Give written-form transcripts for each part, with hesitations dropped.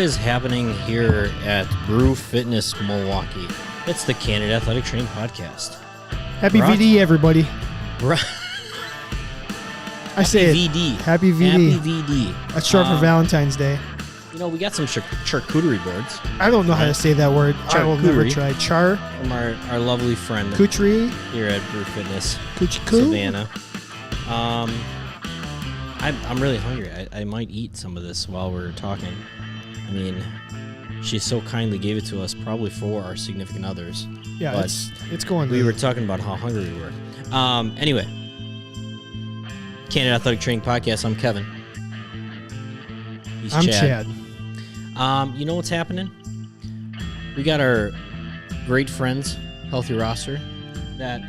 is happening here at Brew Fitness Milwaukee? It's the Candid Athletic Training podcast. Happy VD, everybody. I say VD. Happy VD. Happy VD. That's short for Valentine's Day. You know, we got some charcuterie boards. I don't know how to say that word. I will never try. From our lovely friend Coucherie here at Brew Fitness Couchicoo? Savannah. I'm really hungry. I might eat some of this while we're talking. I mean, she so kindly gave it to us, probably for our significant others. Yeah, but it's going. We were talking about how hungry we were. Anyway, Candid Athletic Training Podcast. I'm Kevin. I'm Chad. You know what's happening? We got our great friends, Healthy Roster, that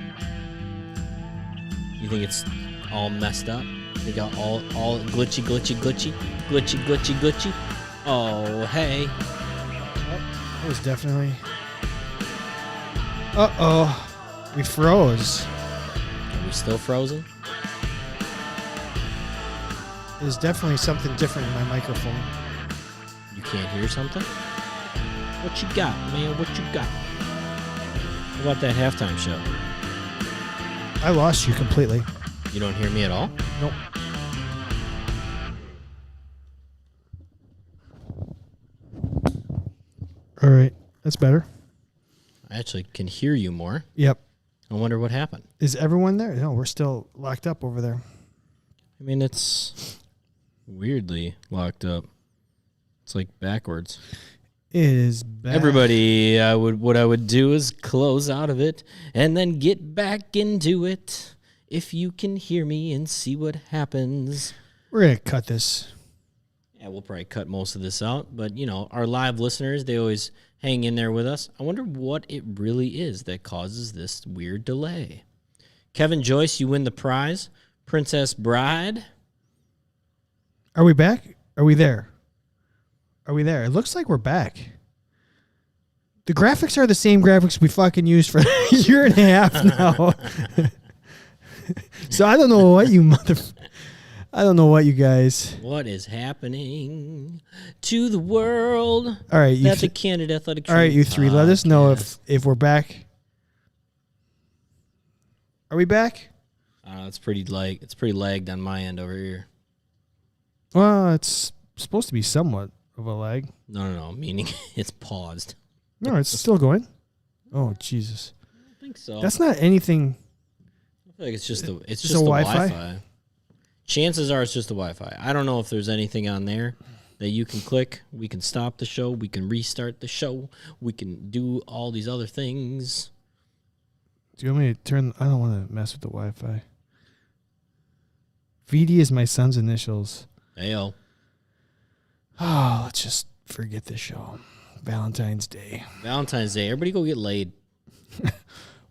you think it's all messed up. They got all glitchy. Oh, hey. It was definitely... Uh-oh. We froze. Are we still frozen? There's definitely something different in my microphone. You can't hear something? What you got, man? What you got? How about that halftime show? I lost you completely. You don't hear me at all? Nope. All right. That's better. I actually can hear you more. Yep. I wonder what happened. Is everyone there? No, we're still locked up over there. I mean, it's weirdly locked up. It's like backwards. It is back. Everybody, what I would do is close out of it and then get back into it. If you can hear me and see what happens. We're going to cut this. Yeah, we'll probably cut most of this out. But, you know, our live listeners, they always hang in there with us. I wonder what it really is that causes this weird delay. Kevin Joyce, you win the prize. Princess Bride. Are we back? Are we there? Are we there? It looks like we're back. The graphics are the same graphics we fucking used for a year and a half now. So I don't know what you I don't know what you guys. What is happening to the world? All right, you the Candid Athletic Training. All right, you three. Let us know if we're back. Are we back? It's pretty lagged on my end over here. Well, it's supposed to be somewhat of a lag. No. Meaning it's paused. No, it's still going. Oh, Jesus. I don't think so. That's not anything. I feel like it's just the Wi-Fi. Chances are it's just the Wi-Fi. I don't know if there's anything on there that you can click. We can stop the show. We can restart the show. We can do all these other things. Do you want me to turn? I don't want to mess with the Wi-Fi. VD is my son's initials. Ayo. Oh, let's just forget this show. Valentine's Day. Everybody go get laid.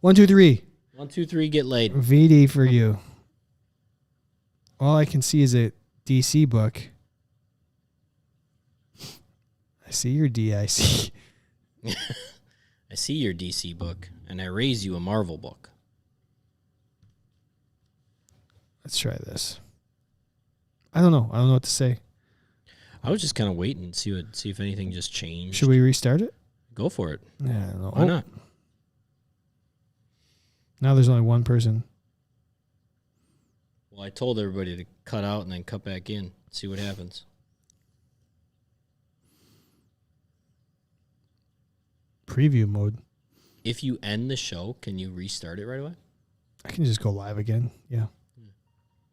1, 2, 3. 1, 2, 3, get laid. VD for you. All I can see is a DC book. I see your DIC. I see your DC book, and I raise you a Marvel book. Let's try this. I don't know what to say. I was just kind of waiting to see if anything just changed. Should we restart it? Go for it. Yeah, I don't know. Why not? Now there's only one person. Well, I told everybody to cut out and then cut back in. See what happens. Preview mode. If you end the show, can you restart it right away? I can just go live again. Yeah.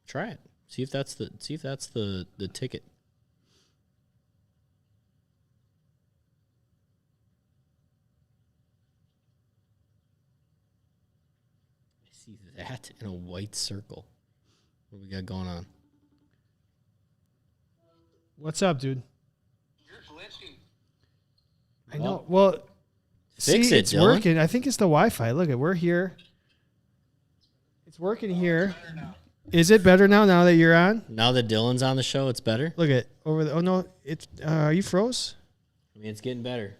Try it. See if that's the ticket. I see that in a white circle. What do we got going on? What's up, dude? You're glitching. I know. Well, fix it, it's Dylan. working. I think it's the Wi-Fi. Look, we're here. It's working here. Is it better now that you're on? Now that Dylan's on the show, it's better? Look at over there. Oh, no. It's. Are you froze? I mean, it's getting better.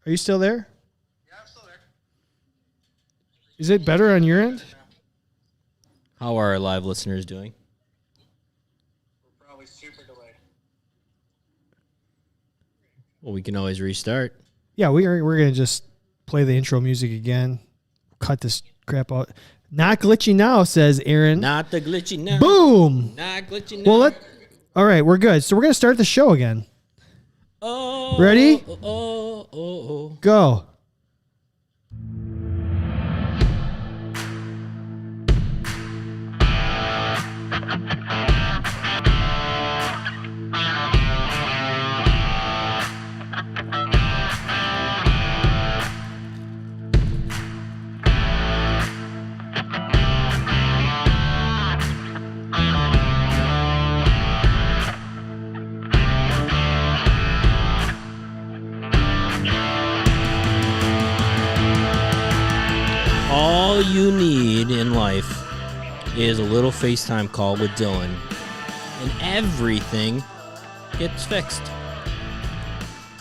Are you still there? Yeah, I'm still there. Is it better on your end? How are our live listeners doing? We're probably super delayed. Well, we can always restart. Yeah, we're gonna just play the intro music again. Cut this crap out. Not glitchy now, says Aaron. Not the glitchy now. Boom. Not glitchy now. Well, all right, we're good. So we're gonna start the show again. Oh. Ready? Oh. Go. All you need in life is a little FaceTime call with Dylan, and everything gets fixed.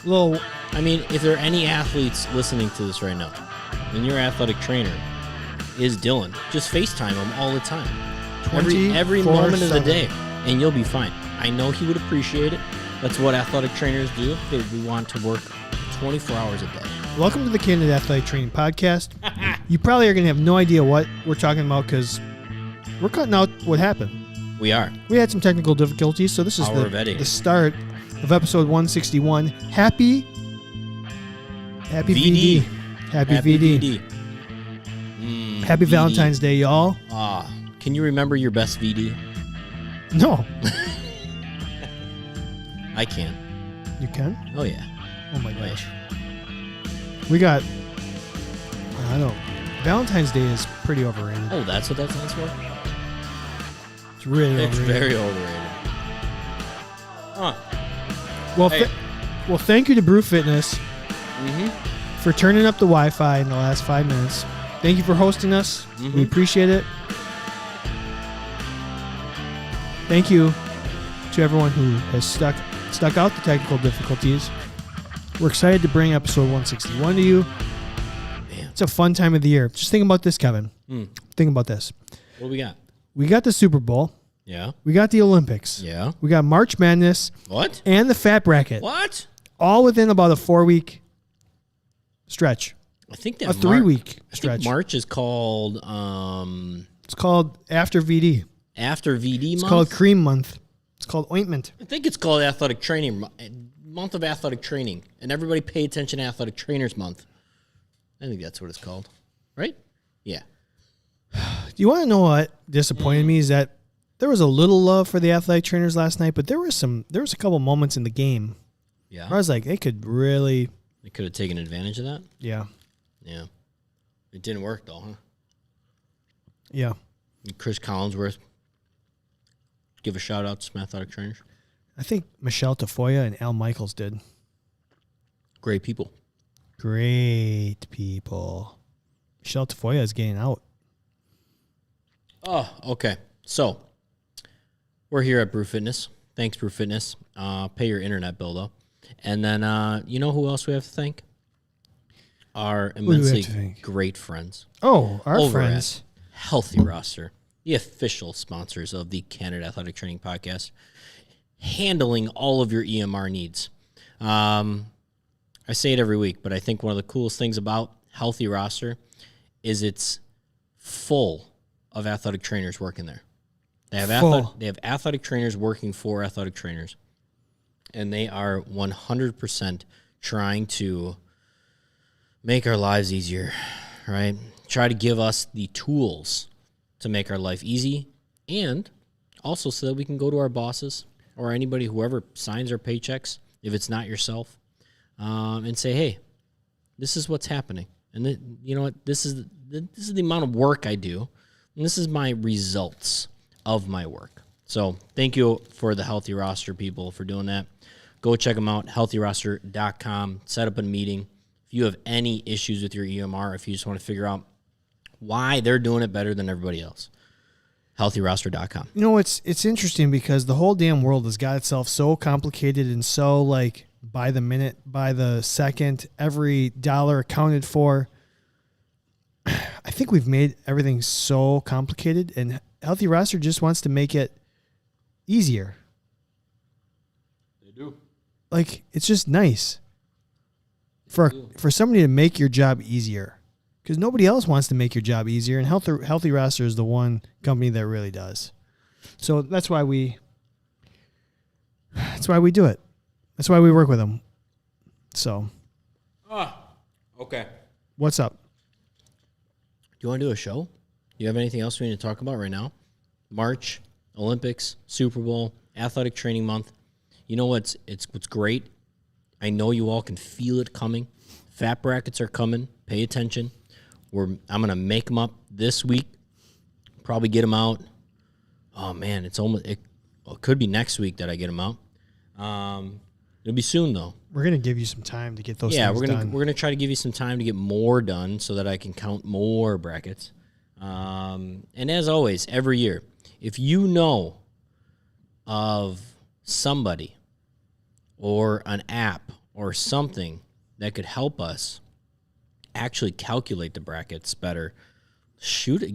I mean, if there are any athletes listening to this right now, and your athletic trainer is Dylan, just FaceTime him all the time. Every moment of the day, and you'll be fine. I know he would appreciate it. That's what athletic trainers do. We want to work 24 hours a day. Welcome to the Candid Athletic Training Podcast. You probably are going to have no idea what we're talking about because we're cutting out what happened. We are. We had some technical difficulties, so this is the start of episode 161. Happy VD. Happy VD. Happy VD. Valentine's Day, y'all. Can you remember your best VD? No. I can. You can? Oh, yeah. Oh, my gosh. We got, I don't know, Valentine's Day is pretty overrated. Oh, that's what that stands for? It's really overrated. It's very overrated. Huh. Well, thank you to Brew Fitness for turning up the Wi-Fi in the last 5 minutes. Thank you for hosting us. We appreciate it. Thank you to everyone who has stuck out the technical difficulties. We're excited to bring episode 161 to you. Man. It's a fun time of the year. Just think about this, Kevin. Think about this. What do we got? We got the Super Bowl. Yeah. We got the Olympics. Yeah. We got March Madness. What? And the Fat Bracket. What? All within about a 4-week stretch. I think that a 3-week stretch. I think March is called. It's called After VD. After VD month. It's called Cream Month. It's called Ointment. I think it's called Athletic Training Month of Athletic Training, and everybody pay attention to Athletic Trainers Month. I think that's what it's called, right? Yeah. Do you want to know what disappointed me is that there was a little love for the athletic trainers last night, but there was a couple moments in the game. Yeah. Where I was like, they could have taken advantage of that. Yeah. Yeah. It didn't work though, huh? Yeah. Chris Collinsworth. Give a shout out to some athletic trainers. I think Michelle Tafoya and Al Michaels did. Great people. Great people. Michelle Tafoya is getting out. Oh, okay. So, we're here at Brew Fitness. Thanks, Brew Fitness. Pay your internet bill, though. And then, you know who else we have to thank? Our immensely great friends. Oh, our over friends. At Healthy Roster, the official sponsors of the Candid Athletic Training Podcast, handling all of your EMR needs. I say it every week, but I think one of the coolest things about Healthy Roster is it's full of athletic trainers working there. They have athletic trainers working for athletic trainers, and they are 100% trying to make our lives easier, right? Try to give us the tools to make our life easy, and also so that we can go to our bosses or anybody, whoever signs our paychecks, if it's not yourself, and say, hey, this is what's happening. And you know what? This is the amount of work I do, and this is my results of my work. So thank you for the Healthy Roster people for doing that. Go check them out, healthyroster.com. Set up a meeting. If you have any issues with your EMR, if you just want to figure out why they're doing it better than everybody else, healthyroster.com. You know, it's interesting because the whole damn world has got itself so complicated and so like by the minute, by the second, every dollar accounted for. I think we've made everything so complicated, and Healthy Roster just wants to make it easier. They do. Like, it's just nice. for somebody to make your job easier, because nobody else wants to make your job easier, and Healthy Roster is the one company that really does. So that's why we do it. That's why we work with them. So, Okay. What's up? Do you want to do a show? Do you have anything else we need to talk about right now? March, Olympics, Super Bowl, Athletic Training Month. You know what's great? I know you all can feel it coming. Fat brackets are coming. Pay attention. I'm going to make them up this week. Probably get them out. Oh, man, it could be next week that I get them out. It'll be soon, though. We're going to give you some time to get those things done. We're gonna try to give you some time to get more done so that I can count more brackets. And as always, every year, if you know of somebody or an app or something that could help us actually calculate the brackets better,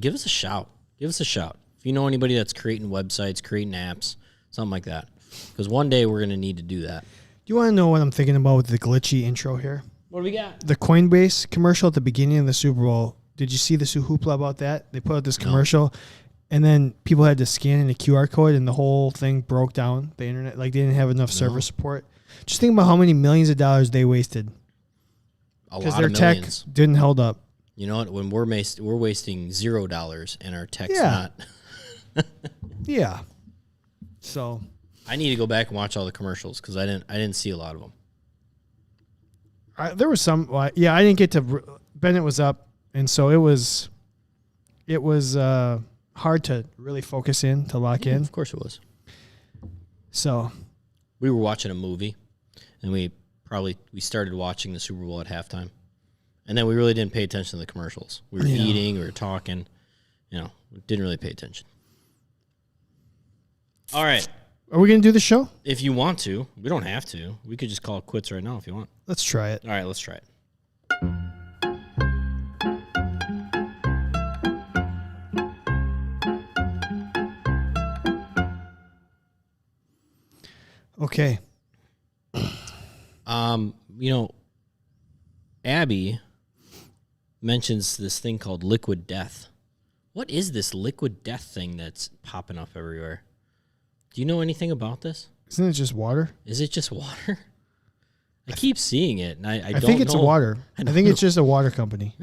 give us a shout. Give us a shout. If you know anybody that's creating websites, creating apps, something like that. Because one day we're going to need to do that. Do you want to know what I'm thinking about with the glitchy intro here? What do we got? The Coinbase commercial at the beginning of the Super Bowl. Did you see the hoopla about that? They put out this commercial, and then people had to scan in a QR code, and the whole thing broke down, the internet. Like, they didn't have enough server support. Just think about how many millions of dollars they wasted. Because their tech didn't hold up. You know what? When we're wasting $0 and our tech's not. Yeah. So I need to go back and watch all the commercials because I didn't see a lot of them. There was some. I didn't get to. Bennett was up, and so it was hard to really focus in, to lock in. Of course it was. So we were watching a movie, and we started watching the Super Bowl at halftime, and then we really didn't pay attention to the commercials. We were eating, we were talking, didn't really pay attention. All right. Are we going to do the show? If you want to. We don't have to. We could just call it quits right now if you want. Let's try it. All right, let's try it. Okay. Abby mentions this thing called liquid death. What is this liquid death thing that's popping up everywhere? Do you know anything about this? Isn't it just water? Is it just water? I keep seeing it, and I don't know. I think it's water. I think it's just a water company.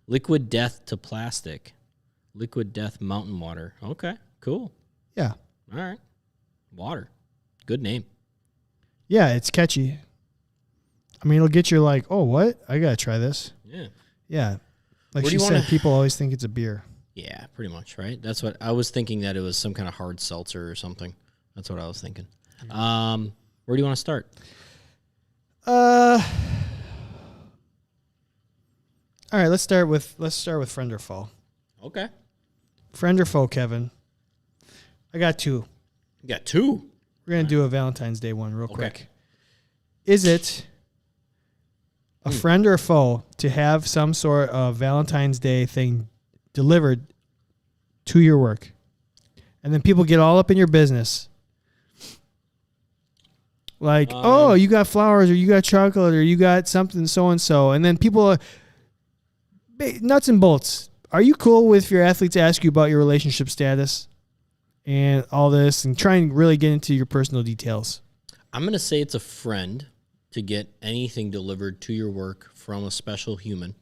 Liquid death to plastic. Liquid death mountain water. Okay, cool. Yeah. All right. Water. Good name. Yeah, it's catchy. I mean, it'll get you like, oh, what? I got to try this. Yeah. Yeah. Like she said, people always think it's a beer. Yeah, pretty much, right? That's what I was thinking, that it was some kind of hard seltzer or something. That's what I was thinking. Where do you want to start? All right, let's start with friend or foe. Okay. Friend or foe, Kevin. I got two. You got two. We're going to do a Valentine's Day one real quick. Is it a friend or a foe to have some sort of Valentine's Day thing delivered to your work, and then people get all up in your business? Like, oh, you got flowers, or you got chocolate, or you got something so-and-so. And then people are nuts and bolts. Are you cool with your athletes ask you about your relationship status and all this, and try and really get into your personal details? I'm going to say it's a friend to get anything delivered to your work from a special human.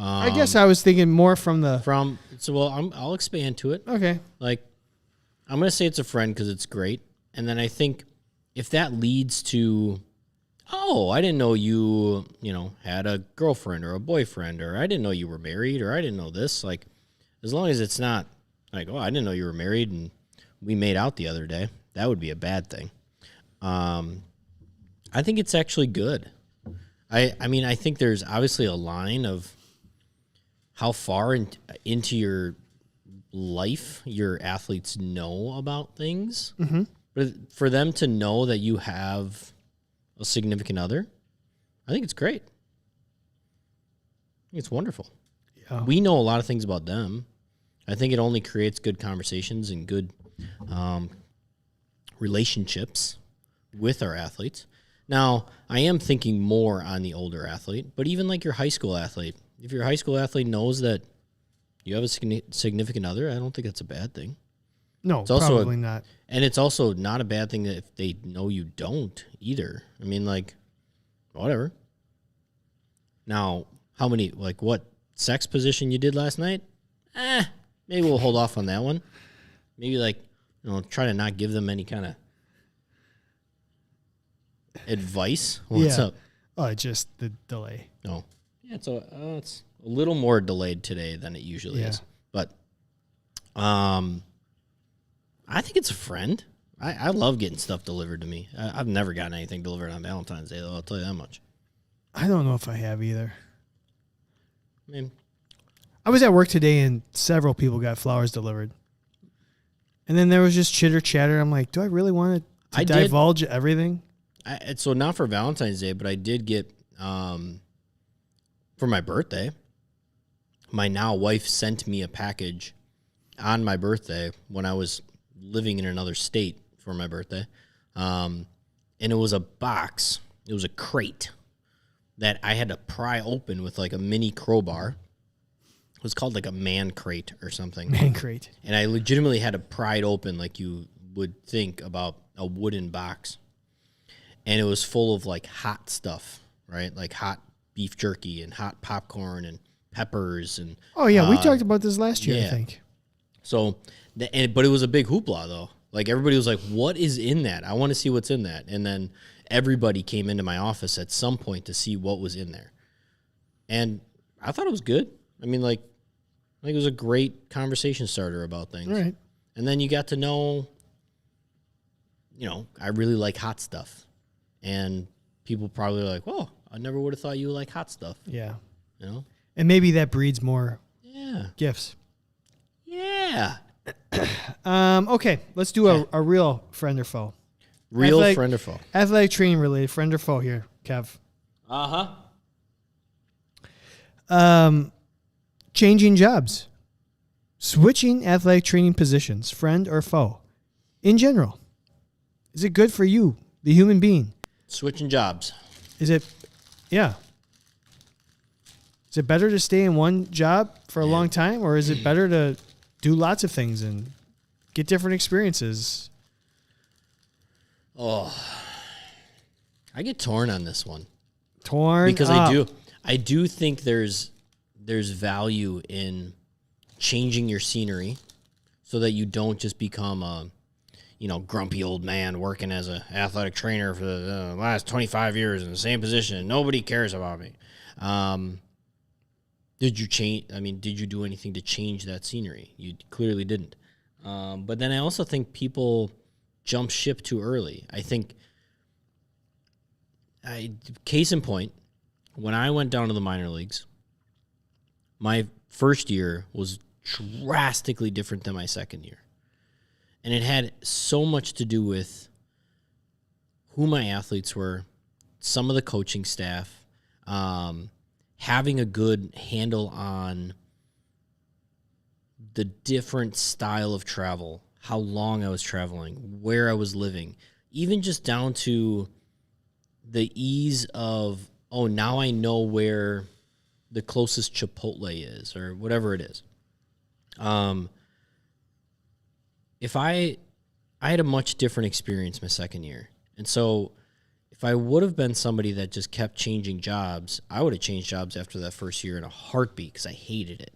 I guess I was thinking more I'll expand to it. Okay. Like, I'm going to say it's a friend because it's great. And then I think if that leads to, oh, I didn't know you had a girlfriend or a boyfriend, or I didn't know you were married, or I didn't know this. Like, as long as it's not like, oh, I didn't know you were married and we made out the other day, that would be a bad thing. I think it's actually good. I mean, I think there's obviously a line of how far into your life your athletes know about things. Mm-hmm. But for them to know that you have a significant other, I think it's great. I think it's wonderful. Yeah. We know a lot of things about them. I think it only creates good conversations and good relationships with our athletes. Now, I am thinking more on the older athlete, but even like your high school athlete, if your high school athlete knows that you have a significant other, I don't think that's a bad thing. No, It's also probably not. And it's also not a bad thing that if they know you don't either. I mean, like, whatever. Now, what sex position you did last night? Maybe we'll hold off on that one. Maybe, try to not give them any kind of advice. What's up? Oh, just the delay. No. Yeah, it's a little more delayed today than it usually is. But I think it's a friend. I love getting stuff delivered to me. I've never gotten anything delivered on Valentine's Day, though. I'll tell you that much. I don't know if I have either. I mean, I was at work today and several people got flowers delivered. And then there was just chitter chatter. I'm like, do I really want to divulge everything? So not for Valentine's Day, but I did get, for my birthday, my now wife sent me a package on my birthday when I was living in another state for my birthday. And it was a box. It was a crate that I had to pry open with like a mini crowbar. It was called like a man crate or something. Man crate. And I legitimately had to pry it open like you would think about a wooden box. And it was full of like hot stuff, right? Like hot beef jerky and hot popcorn and peppers. And oh, yeah. We talked about this last year, yeah. I think. So, but it was a big hoopla, though. Like, everybody was like, what is in that? I want to see what's in that. And then everybody came into my office at some point to see what was in there. And I thought it was good. I mean, like it was a great conversation starter about things. Right. And then you got to know, I really like hot stuff. And people probably were like, oh, I never would have thought you would like hot stuff. Yeah. And maybe that breeds more gifts. Yeah. Okay, let's do a real friend or foe. Friend or foe. Athletic training related, friend or foe here, Kev. Changing jobs. Switching athletic training positions, friend or foe. In general, is it good for you, the human being? Switching jobs. Is it better to stay in one job for a long time, or is it better to do lots of things and get different experiences? Oh, I get torn on this one. Because I do think there's value in changing your scenery so that you don't just become a grumpy old man working as an athletic trainer for the last 25 years in the same position and nobody cares about me. Did you do anything to change that scenery? You clearly didn't. But then I also think people jump ship too early. I think, case in point, when I went down to the minor leagues, my first year was drastically different than my second year. And it had so much to do with who my athletes were, some of the coaching staff, having a good handle on the different style of travel, how long I was traveling, where I was living, even just down to the ease of, now I know where the closest Chipotle is or whatever it is. If I had a much different experience my second year. And so if I would have been somebody that just kept changing jobs, I would have changed jobs after that first year in a heartbeat because I hated it.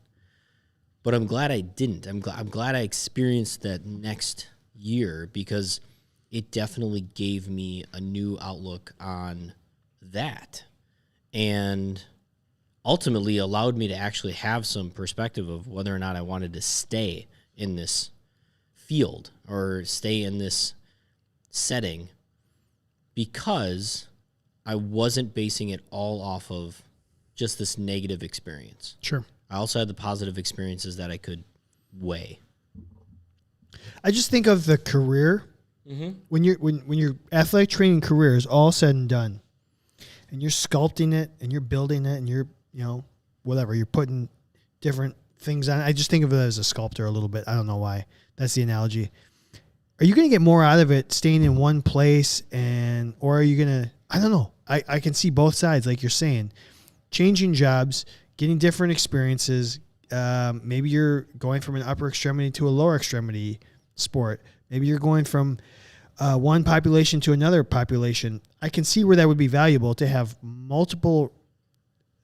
But I'm glad I didn't. I'm glad I experienced that next year because it definitely gave me a new outlook on that. And ultimately allowed me to actually have some perspective of whether or not I wanted to stay in this field or stay in this setting because I wasn't basing it all off of just this negative experience. Sure. I also had the positive experiences that I could weigh. I just think of the career when your athletic training career is all said and done, and you're sculpting it and you're building it and you're whatever you're putting different things on. I just think of it as a sculptor a little bit. I don't know why. That's the analogy. Are you going to get more out of it staying in one place or are you going to, I don't know. I can see both sides, like you're saying. Changing jobs, getting different experiences. Maybe you're going from an upper extremity to a lower extremity sport. Maybe you're going from one population to another population. I can see where that would be valuable to have multiple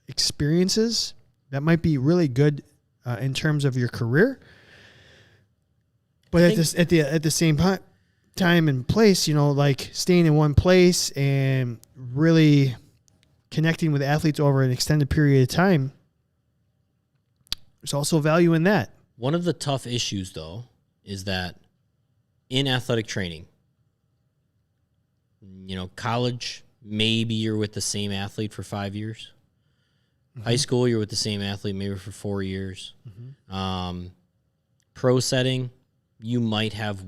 experiences. That might be really good in terms of your career. But at the same time and place, like staying in one place and really connecting with athletes over an extended period of time, there's also value in that. One of the tough issues, though, is that in athletic training, college, maybe you're with the same athlete for 5 years. Mm-hmm. High school, you're with the same athlete maybe for 4 years. Mm-hmm. Pro setting, you might have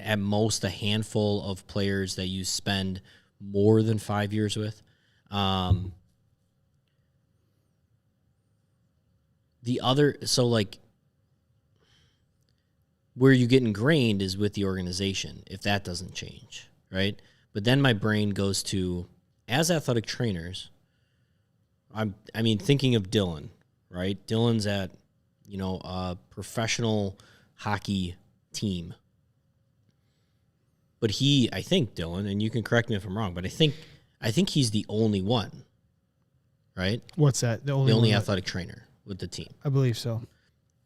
at most a handful of players that you spend more than 5 years with. Where you get ingrained is with the organization, if that doesn't change, right? But then my brain goes to, as athletic trainers, thinking of Dylan, right? Dylan's at, a professional hockey team. But I think Dylan, and you can correct me if I'm wrong, but I think he's the only one, right? What's that? The only athletic trainer with the team. I believe so.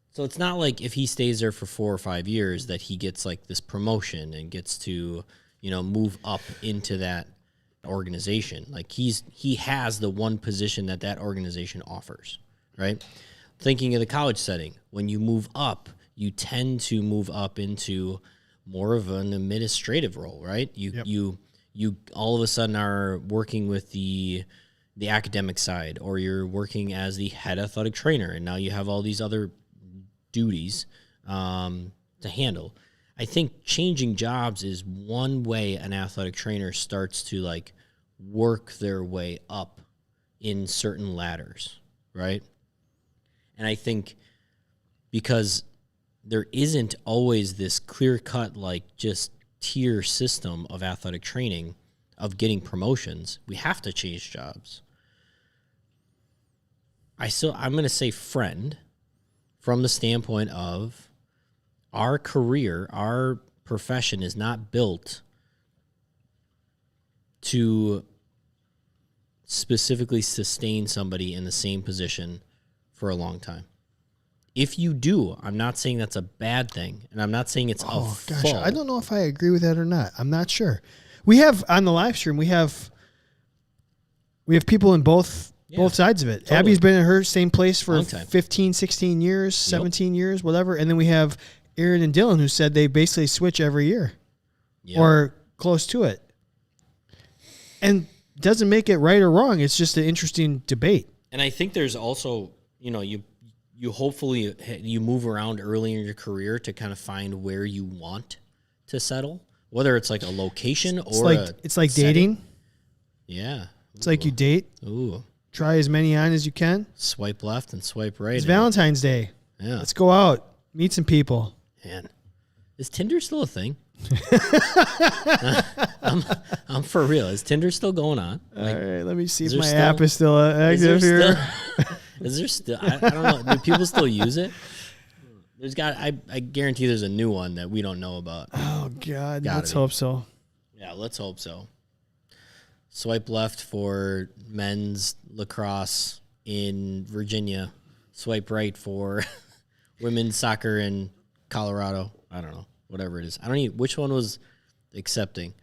So it's not like if he stays there for 4 or 5 years that he gets like this promotion and gets to, move up into that organization. Like he has the one position that organization offers, right? Thinking of the college setting, when you move up, you tend to move up into more of an administrative role, right? You all of a sudden are working with the academic side, or you're working as the head athletic trainer, and now you have all these other duties to handle. I think changing jobs is one way an athletic trainer starts to work their way up in certain ladders, right? And I think because there isn't always this clear-cut, just tier system of athletic training, of getting promotions, we have to change jobs. I'm going to say friend, from the standpoint of our career, our profession is not built to specifically sustain somebody in the same position for a long time. If you do, I'm not saying that's a bad thing, and I'm not saying it's a fault. I don't know if I agree with that or not. I'm not sure. We have on the live stream, we have people in both sides of it. Totally. Abby's been in her same place for Long time. 15, 16 years, 17 years, whatever. And then we have Aaron and Dylan, who said they basically switch every year or close to it. And doesn't make it right or wrong. It's just an interesting debate. And I think there's also, you hopefully you move around early in your career to kind of find where you want to settle, whether it's like a location or it's like dating. Yeah. It's like you date. Ooh. Try as many on as you can. Swipe left and swipe right. It's Valentine's Day. Yeah. Let's go out. Meet some people. Man. Is Tinder still a thing? I'm for real. Is Tinder still going on? All right, let me see if there my still- app is still active here. Is there still? I don't know. Do people still use it? I guarantee there's a new one that we don't know about. Oh God, Gotta let's be. hope so. Yeah, let's hope so. Swipe left for men's lacrosse in Virginia. Swipe right for women's soccer in Colorado. I don't know. Whatever it is. I don't even. Which one was accepting?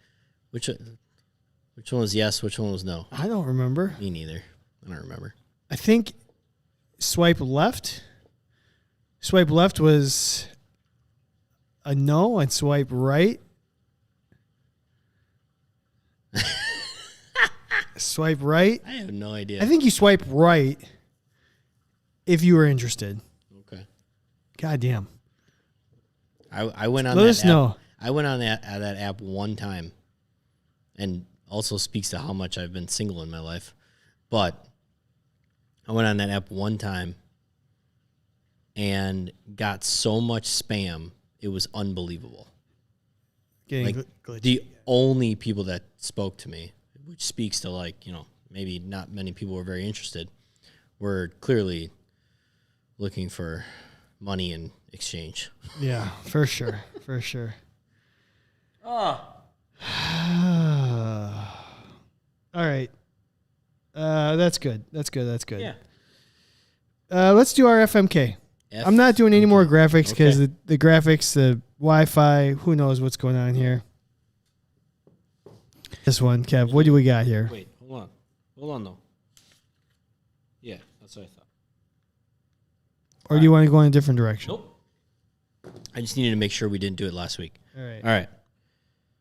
Which one was yes? Which one was no? I don't remember. Me neither. I don't remember. I think swipe left. Swipe left was a no, and swipe right. Swipe right. I have no idea. I think you swipe right if you were interested. Okay. God damn. I went on Let that us app. know. I went on that app one time, and also speaks to how much I've been single in my life. But I went on that app one time and got so much spam, it was unbelievable. Getting Like glitchy. the only people that spoke to me which speaks to maybe not many people were very interested. We're clearly looking for money in exchange. Yeah, for sure. For sure. Oh. All right. That's good. That's good. Yeah. Let's do our FMK. I'm not doing any more graphics because the graphics, the Wi-Fi, who knows what's going on here. This one, Kev, what do we got here? Wait, hold on though. Yeah, that's what I thought. Or do you want to go in a different direction? Nope. I just needed to make sure we didn't do it last week. All right. All right.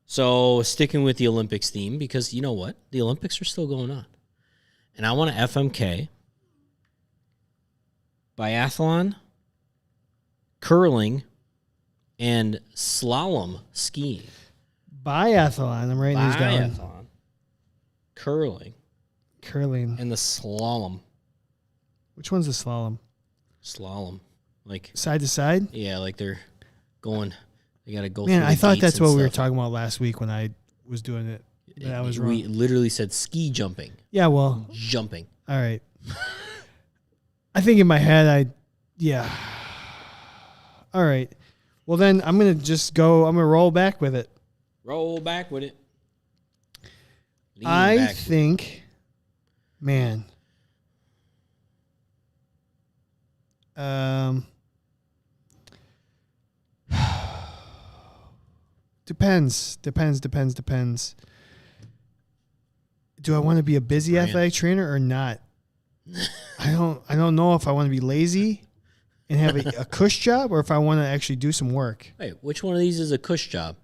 So sticking with the Olympics theme, because you know what? The Olympics are still going on. And I want to FMK, biathlon, curling, and slalom skiing. Biathlon. I'm writing these down. Biathlon, curling, Curling. and the slalom. Which one's the slalom? Slalom. Like, Side to side? yeah, like they're going, they got to go Man, through I the thought gates that's and what we were stuff. talking about last week when I was doing it. But I was wrong. We literally said ski jumping. Yeah, well, Jumping. all right. I think in my head, yeah. All right. Well, then I'm going to roll back with it. Roll back with it. Lean I back. think, man. Depends. Do I want to be a busy Brian. athletic trainer or not? I don't know if I want to be lazy and have a cush job or if I want to actually do some work. Hey, which one of these is a cush job?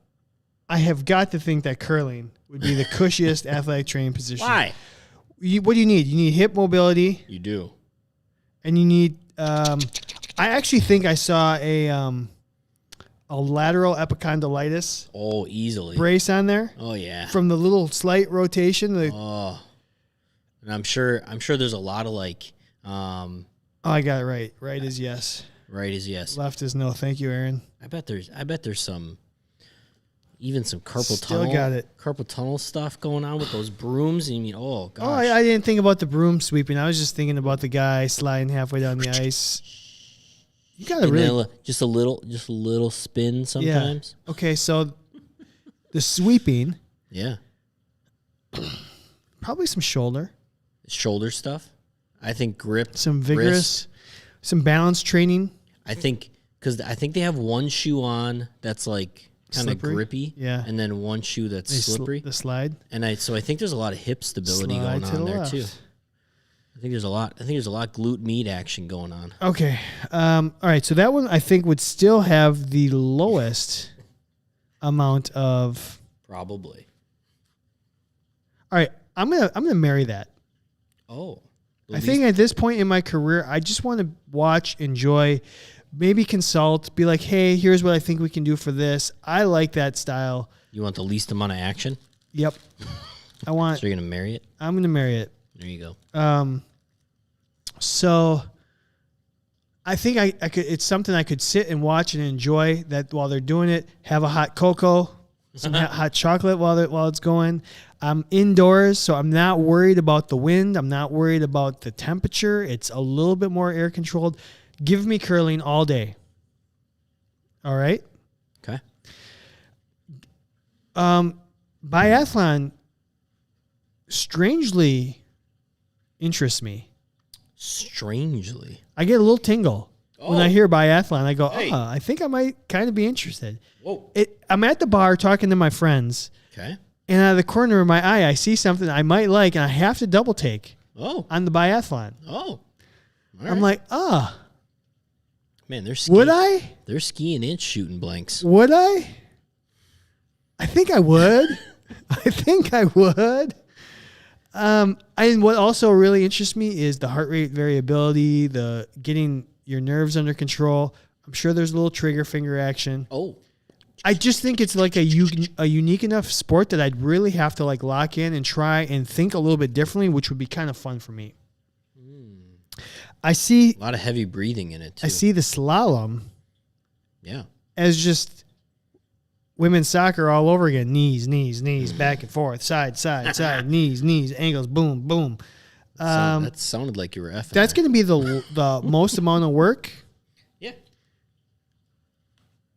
I have got to think that curling would be the cushiest athletic training position. Why? What do you need? You need hip mobility, You do. and you need. I actually think I saw a lateral epicondylitis Oh, easily. brace on there Oh yeah. from the little slight rotation. Oh, and I'm sure there's a lot of Oh, I got it right. Right is yes. right is yes. Left is no. Thank you, Aaron. I bet there's some carpal Still tunnel. got it. Carpal tunnel stuff going on with those brooms. You mean, oh gosh. Oh, I didn't think about the broom sweeping. I was just thinking about the guy sliding halfway down the ice. You got to And really. then just a little spin sometimes. Yeah. Okay, so the sweeping, Yeah. probably some shoulder, Shoulder stuff. I think grip. some vigorous, wrist. some balance training. I think because I think they have one shoe on that's like kind of Slippery? grippy. Yeah. And then one shoe that's slippery. The slide. So I think there's a lot of hip stability Slide going to the on there left. too. I think there's a lot glute med action going on. Okay. All right. So that one I think would still have the lowest amount of. Probably. All right. I'm gonna marry that. Oh. I think at this point in my career, I just want to watch, enjoy, maybe consult, be like, hey, here's what I think we can do for this. I like that style. You want the least amount of action? Yep. I want. So you're gonna marry it? I'm gonna marry it. There you go. So I think I could. It's something I could sit and watch and enjoy that while they're doing it. Have a hot cocoa, some hot chocolate while it's going. I'm indoors, so I'm not worried about the wind. I'm not worried about the temperature. It's a little bit more air controlled. Give me curling all day. All right. Okay. Biathlon strangely interests me. Strangely. I get a little tingle when I hear biathlon. I go, Hey. I think I might kind of be interested. Whoa. I'm at the bar talking to my friends, Okay. and out of the corner of my eye, I see something I might like, and I have to double take Oh. on the biathlon. Oh. All I'm right. like, Man, they're skiing. would I? They're skiing and shooting blanks. Would I? I think I would. I think I would. And what also really interests me is the heart rate variability, the getting your nerves under control. I'm sure there's a little trigger finger action. Oh. I just think it's like a unique enough sport that I'd really have to like lock in and try and think a little bit differently, which would be kind of fun for me. I see A lot of heavy breathing in it too. the slalom Yeah. as just women's soccer all over again. Knees, back and forth, side, knees, angles, boom, boom. That sounded like you were effing. That's there. going to be the most amount of work. Yeah.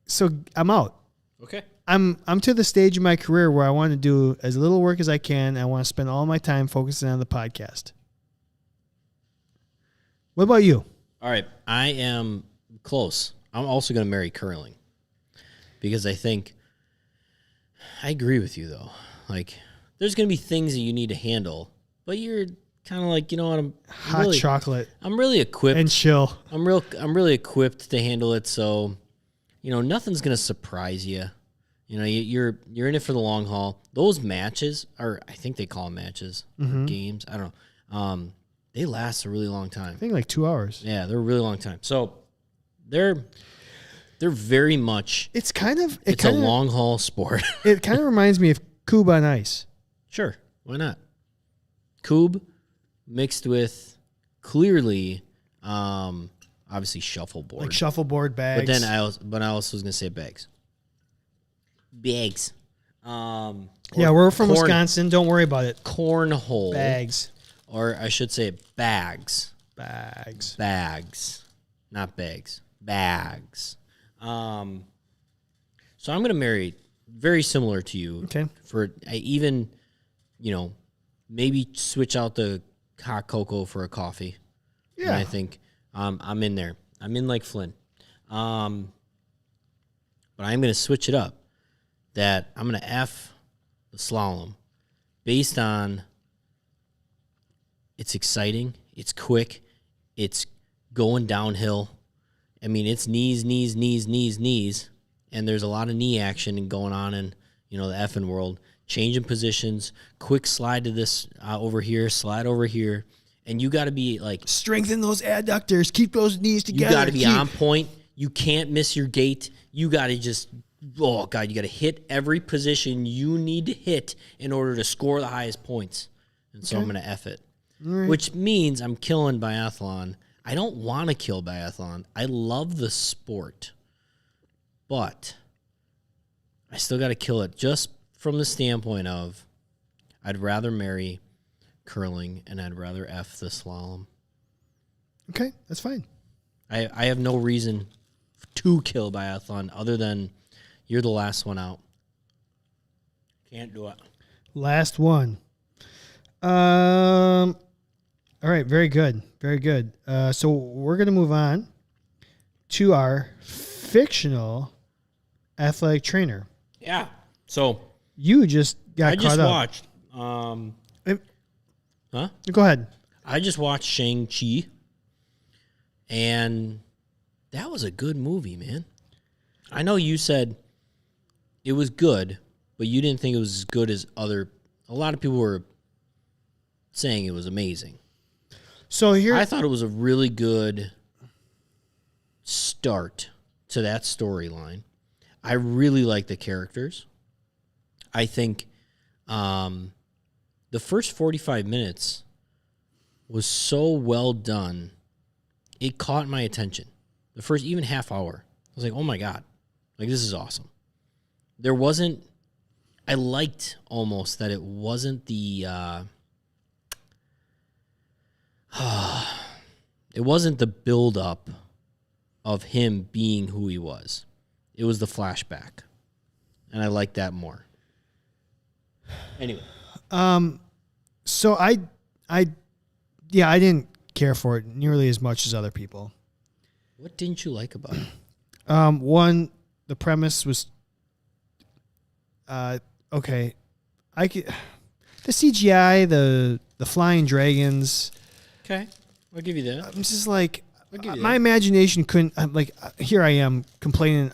So I'm out. Okay. I'm to the stage in my career where I want to do as little work as I can. I want to spend all my time focusing on the podcast. What about you? All right. I am close. I'm also going to marry curling because I agree with you though. Like there's going to be things that you need to handle, but you're kind of like, you know what? Hot chocolate. I'm really equipped and chill. I'm really equipped to handle it. So, nothing's going to surprise you. You're in it for the long haul. Those matches I think they call them matches, or games. I don't know. They last a really long time. I think like 2 hours. Yeah, they're a really long time. So they're very much. It's a long haul sport. It kind of reminds me of Cube on ice. Sure, why not? Cube mixed with clearly, obviously shuffleboard, like shuffleboard bags. But then I also was gonna say bags. Bags. Yeah, we're from Wisconsin. Don't worry about it. Cornhole bags. Or I should say bags. Bags. Bags. Not bags. Bags. So I'm going to marry very similar to you. Okay. Maybe switch out the hot cocoa for a coffee. Yeah. And I think I'm in there. I'm in like Flynn. But I'm going to switch it up. That I'm going to F the slalom based on it's exciting, it's quick, it's going downhill. I mean, it's knees, and there's a lot of knee action going on in, the effing world. Changing positions, quick slide to this over here, slide over here, and you got to be like... Strengthen those adductors, keep those knees together. You got to be on point. You can't miss your gait. You got to just... Oh, God, you got to hit every position you need to hit in order to score the highest points. And so I'm going to F it. Right. Which means I'm killing biathlon. I don't want to kill biathlon. I love the sport. But I still got to kill it just from the standpoint of I'd rather marry curling and I'd rather F the slalom. Okay, that's fine. I have no reason to kill biathlon other than you're the last one out. Can't do it. Last one. All right, very good. Very good. So we're going to move on to our fictional athletic trainer. Yeah. So you just got caught up. I just watched. Go ahead. I just watched Shang-Chi, and that was a good movie, man. I know you said it was good, but you didn't think it was as good as other. A lot of people were saying it was amazing. So here, I thought it was a really good start to that storyline. I really like the characters. I think the first 45 minutes was so well done. It caught my attention. The first even half hour, I was like, oh my God, like this is awesome. I liked almost that it wasn't the, it wasn't the buildup of him being who he was. It was the flashback. And I like that more. Anyway. So I didn't care for it nearly as much as other people. What didn't you like about it? One, the premise was, okay. The CGI, the flying dragons. Okay. I'll give you that. I'm just like, my imagination couldn't, here I am complaining,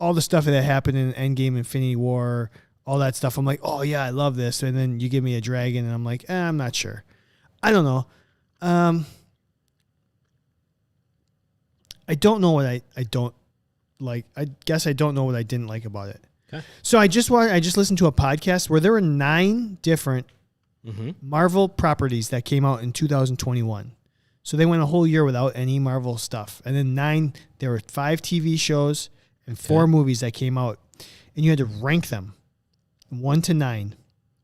all the stuff that happened in Endgame, Infinity War, all that stuff. I'm like, oh yeah, I love this. And then you give me a dragon and I'm like, I'm not sure. I don't know. I don't know what I don't like. I guess I don't know what I didn't like about it. Okay. So I just listened to a podcast where there were 9 different Marvel properties that came out in 2021. So they went a whole year without any Marvel stuff. And then there were 5 TV shows and 4 movies that came out. and you had to rank them 1 to 9.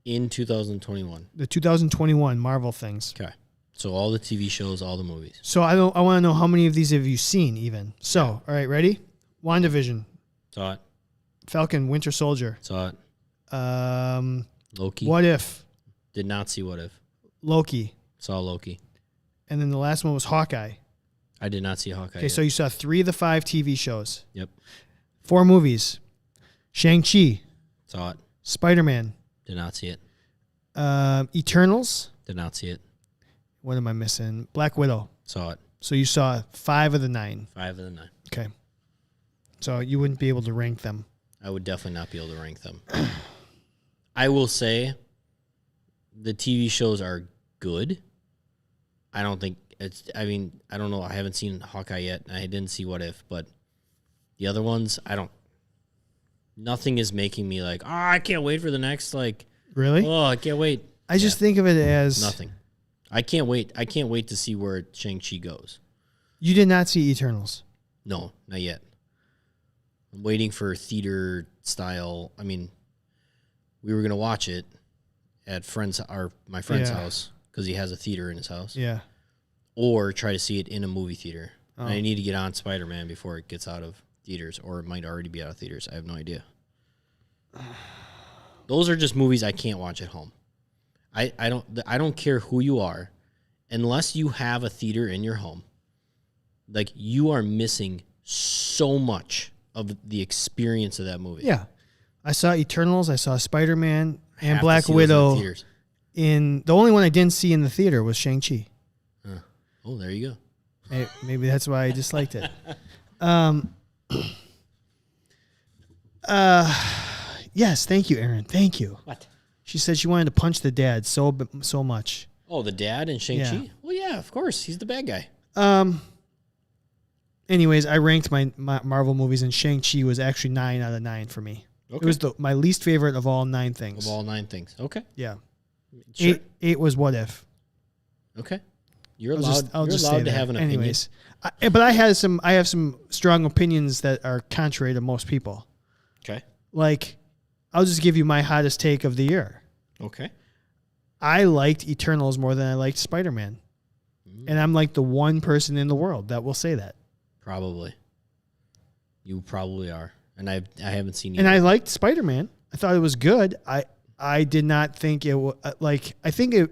In 2021. The 2021 Marvel things. Okay. So all the TV shows, all the movies. So I want to know how many of these have you seen even. So, all right, ready? WandaVision, Saw it. Falcon, Winter Soldier, Saw it. Loki. What If, Did not see What If. Loki, Saw Loki. and then the last one was Hawkeye. I did not see Hawkeye. Okay, yet. so you saw 3 of the 5 TV shows. Yep. 4 movies. Shang-Chi, Saw it. Spider-Man, Did not see it. Eternals. Did not see it. What am I missing? Black Widow. Saw it. So you saw 5 of the 9. 5 of the 9. Okay. So you wouldn't be able to rank them. I would definitely not be able to rank them. I will say the TV shows are good. I don't think it's, I mean, I don't know. I haven't seen Hawkeye yet. And I didn't see What If, but the other ones, nothing is making me like, I can't wait for the next, like, Really? oh, I can't wait. I just think of it as Nothing. I can't wait. I can't wait to see where Shang-Chi goes. You did not see Eternals. No, not yet. I'm waiting for theater style. I mean, we were gonna watch it at my friend's Yeah. house because he has a theater in his house, Yeah. or try to see it in a movie theater. Oh. I need to get on Spider-Man before it gets out of theaters, or it might already be out of theaters. I have no idea. Those are just movies I can't watch at home. I don't care who you are, unless you have a theater in your home. Like, you are missing so much of the experience of that movie. Yeah. I saw Eternals, I saw Spider-Man Have and to Black see those in the Widow. theaters. The only one I didn't see in the theater was Shang-Chi. Oh, there you go. Maybe that's why I disliked it. Yes, thank you, Aaron. Thank you. What? She said she wanted to punch the dad so much. Oh, the dad in Shang-Chi? Yeah. Well, yeah, of course. He's the bad guy. Anyways, I ranked my Marvel movies, and Shang-Chi was actually 9 out of 9 for me. Okay. It was my least favorite of all 9 things. Of all 9 things. Okay. Yeah. Sure. 8 was What If. Okay. You're I'll allowed just say to that. have an Anyways, but I have some strong opinions that are contrary to most people. opinion. Okay. Like, I'll just give you my hottest take of the year. Okay. I liked Eternals more than I liked Spider-Man. And I'm like the one person in the world that will say that. Probably. You probably are. And I haven't seen And either. I liked Spider-Man. I thought it was good. I did not think it was like, I think it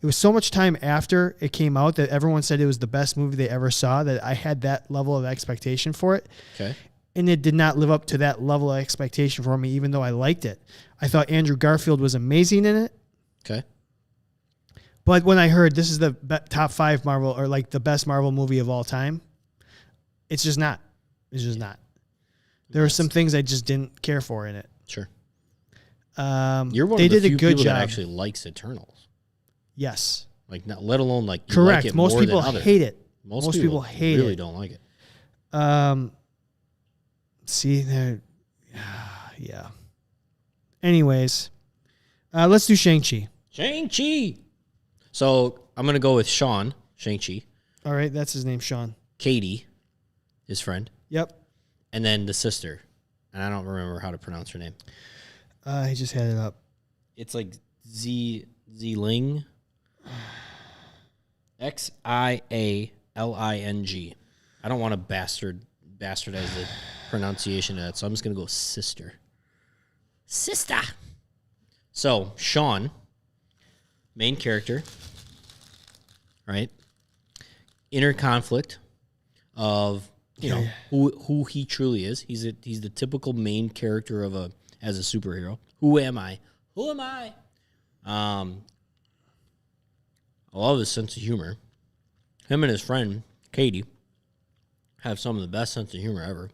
was so much time after it came out that everyone said it was the best movie they ever saw that I had that level of expectation for it. Okay. And it did not live up to that level of expectation for me, even though I liked it. I thought Andrew Garfield was amazing in it. Okay. But when I heard this is the top 5 Marvel, or like the best Marvel movie of all time, it's just not. It's just not. There were some things I just didn't care for in it. Sure. They You're one of the did a few good people job. that actually likes Eternals. Yes. Like, not, let alone like you Correct. like it Most more people than others. hate it. Most people hate really it. don't like it. See there. Yeah. Anyways, let's do Shang-Chi. Shang-Chi. So I'm going to go with Sean, Shang-Chi, All right, that's his name, Sean. Katie, his friend, Yep. and then the sister. And I don't remember how to pronounce her name. I just had it up. It's like Ling. Xialing. I don't want to bastardize the pronunciation of that, so I'm just going to go sister. Sister. So, Sean, main character, right? Inner conflict of, you know, who he truly is. He's the typical main character as a superhero. Who am I? Who am I? I love his sense of humor. Him and his friend, Katie, have some of the best sense of humor ever.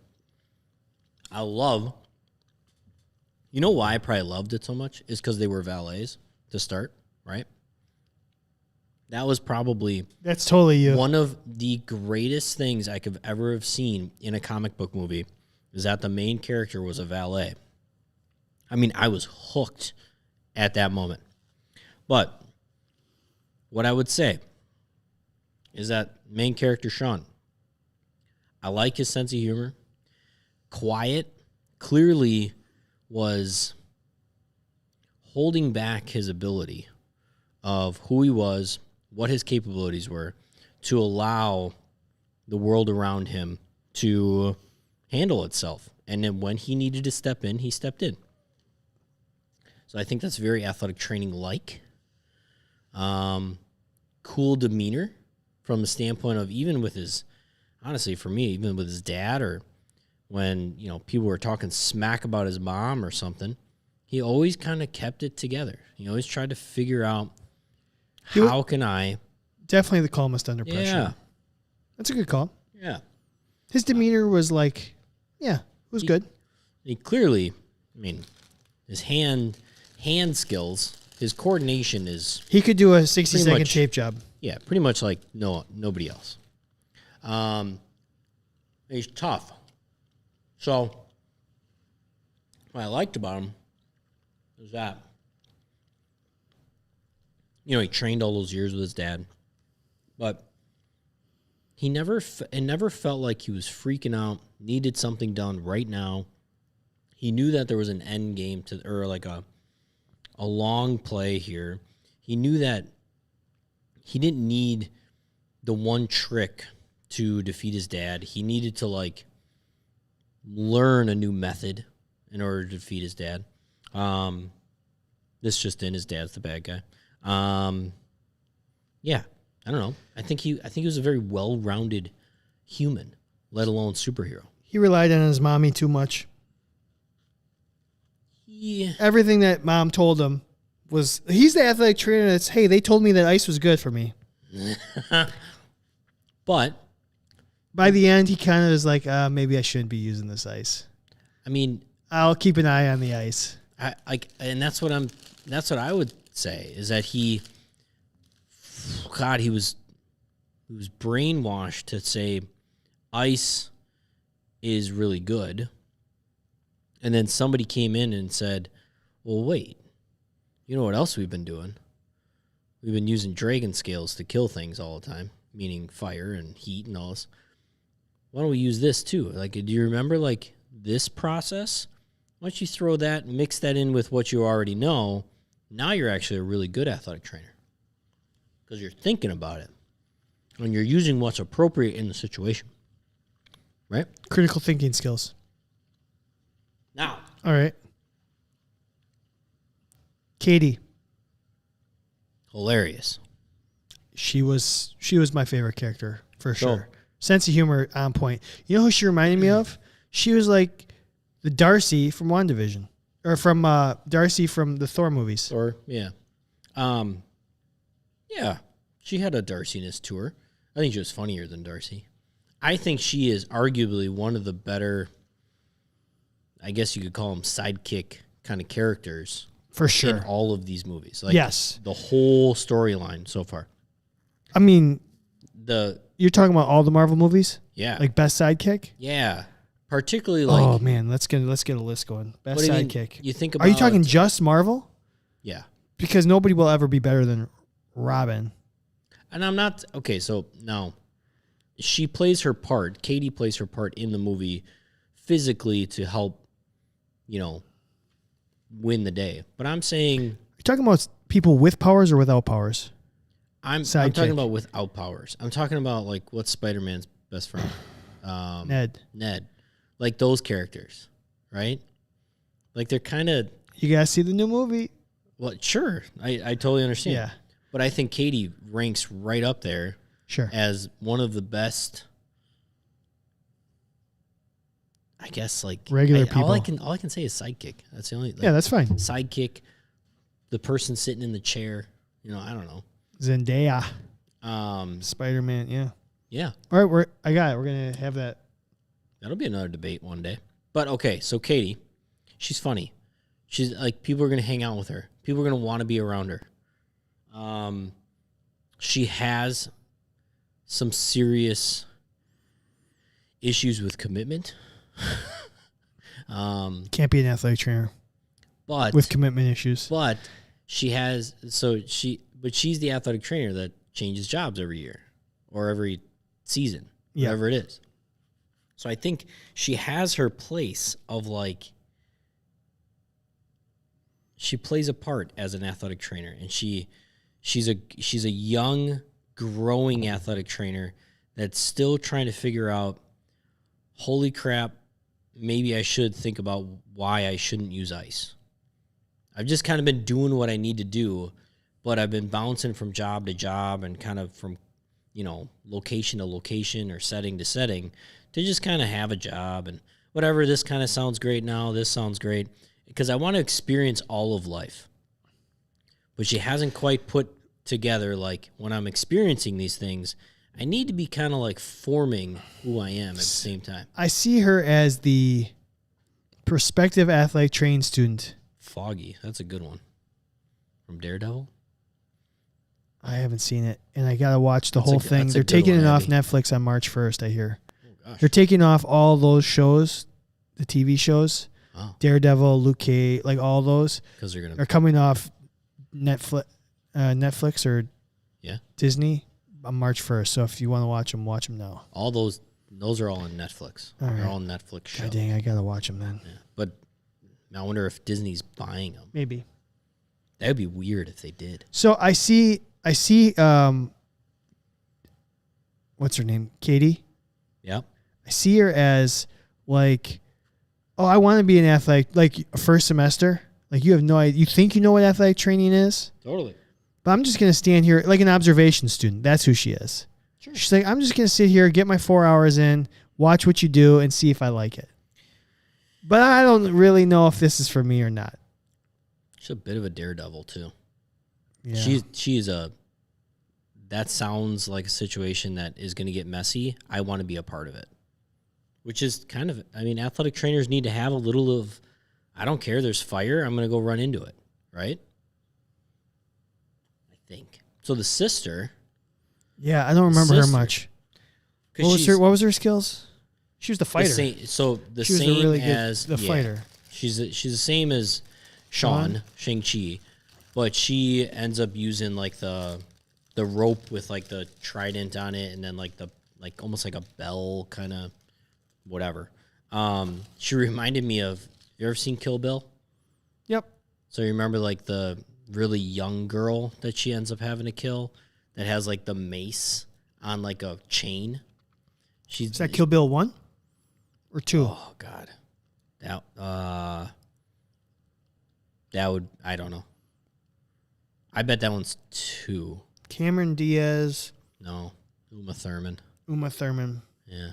You know why I probably loved it so much? Is because they were valets to start, right? That was probably That's totally you. one of the greatest things I could ever have seen in a comic book movie, is that the main character was a valet. I mean, I was hooked at that moment. But what I would say is that main character, Sean, I like his sense of humor. quiet, clearly was holding back his ability of who he was, what his capabilities were, to allow the world around him to handle itself. And then when he needed to step in, he stepped in. So I think that's very athletic training like. Cool demeanor from the standpoint of even with his, honestly, for me, even with his dad, or when, people were talking smack about his mom or something, he always kind of kept it together. He always tried to figure out how can I. Definitely the calmest under pressure. Yeah. That's a good call. Yeah. His demeanor was like, it was good. He clearly, his hand skills, his coordination is. He could do a 60-second much, tape job. Yeah, pretty much like nobody else. He's tough. So, what I liked about him was that, he trained all those years with his dad, but it never felt like he was freaking out, needed something done right now. He knew that there was an end game or like a long play here. He knew that he didn't need the one trick to defeat his dad. He needed to learn a new method in order to defeat his dad. This just in, his dad's the bad guy. Yeah, I don't know. I think he was a very well-rounded human, let alone superhero. He relied on his mommy too much. Yeah. Everything that mom told him was, he's the athletic trainer that's, hey, they told me that ice was good for me. But by the end, he kind of was like, maybe I shouldn't be using this ice. I'll keep an eye on the ice. And that's what I would say is that he was brainwashed to say ice is really good. And then somebody came in and said, well, wait, you know what else we've been doing? We've been using dragon scales to kill things all the time, meaning fire and heat and all this. Why don't we use this too? Do you remember this process? Why don't you throw that, mix that in with what you already know? Now you're actually a really good athletic trainer because you're thinking about it and you're using what's appropriate in the situation, right? Critical thinking skills. Now. All right. Katie. Hilarious. She was my favorite character for sure. Sense of humor on point. You know who she reminded me of? She was like the Darcy from WandaVision, or from Darcy from the Thor movies. Or yeah, yeah. She had a Darcy-ness to her. I think she was funnier than Darcy. I think she is arguably one of the better, I guess you could call them sidekick kind of characters. For sure. In all of these movies. Yes. The whole storyline so far. You're talking about all the Marvel movies? Yeah. Like best sidekick? Yeah. Particularly oh man, let's get a list going. Best sidekick. You think about, are you talking just Marvel? Yeah. Because nobody will ever be better than Robin. And I'm not, okay, so no. She plays her part, Katie plays her part in the movie physically to help, win the day. But I'm saying... You're talking about people with powers or without powers? I'm talking about without powers. I'm talking about, what's Spider-Man's best friend? Ned. Those characters, right? They're kind of... You guys see the new movie? Well, sure. I totally understand. Yeah. But I think Katie ranks right up there. Sure. As one of the best... I guess regular people. All I can say is sidekick. That's the only. That's fine. Sidekick, the person sitting in the chair. I don't know. Zendaya. Spider-Man. Yeah. Yeah. All right, I got it. We're gonna have that. That'll be another debate one day. But okay, so Katie, she's funny. She's people are gonna hang out with her. People are gonna want to be around her. She has some serious issues with commitment. Can't be an athletic trainer, but with commitment issues. But she's the athletic trainer that changes jobs every year or every season, whatever it is. So I think she has her place of like, she plays a part as an athletic trainer, and she's a young, growing athletic trainer that's still trying to figure out, holy crap, maybe I should think about why I shouldn't use ice. I've just kind of been doing what I need to do, but I've been bouncing from job to job and kind of from, location to location or setting to setting to just kind of have a job and whatever. This kind of sounds great now. This sounds great because I want to experience all of life. But she hasn't quite put together, like, when I'm experiencing these things, I need to be kind of like forming who I am at the same time. I see her as the prospective athletic training student. Foggy. That's a good one. From Daredevil? I haven't seen it, and I got to watch the whole thing. that's a They're good taking one, it off Abby. Netflix on March 1st, I hear. Oh, gosh. They're taking off all those shows, the TV shows, Oh, Daredevil, Luke Cage, like all those because they're going are to... coming off Netflix or Yeah. Disney on March 1st. So if you want to watch them now. All those are all on Netflix. All They're right. all Netflix shows. God dang, I got to watch them then. Yeah. But I wonder if Disney's buying them. Maybe. That would be weird if they did. So I see what's her name? Katie. Yep. I see her as like, oh, I want to be an athletic, like first semester. Like you have no idea. You think you know what athletic training is, Totally. but I'm just going to stand here like an observation student. That's who she is. Sure. She's like, I'm just going to sit here, get my 4 hours in, watch what you do, and see if I like it. But I don't really know if this is for me or not. She's a bit of a daredevil, too. Yeah. She's a... That sounds like a situation that is going to get messy. I want to be a part of it. Which is kind of... I mean, athletic trainers need to have a little of... I don't care. There's fire. I'm going to go run into it. Right? I think. So the sister... Yeah, I don't remember her Sister. much. 'cause What was her skills? She was the the fighter. same, so the She was same really good- as... the fighter. She's the same as Shang-Chi, but she ends up using like the rope with like the trident on it, and then like almost like a bell kind of whatever. She reminded me of, you ever seen Kill Bill? Yep. So you remember like the really young girl that she ends up having to kill that has like the mace on like a chain? She's Is that Kill Bill 1 or 2? Oh God, that would, I don't know. I bet that one's 2. Cameron Diaz, No, Uma Thurman. Uma Thurman. Yeah,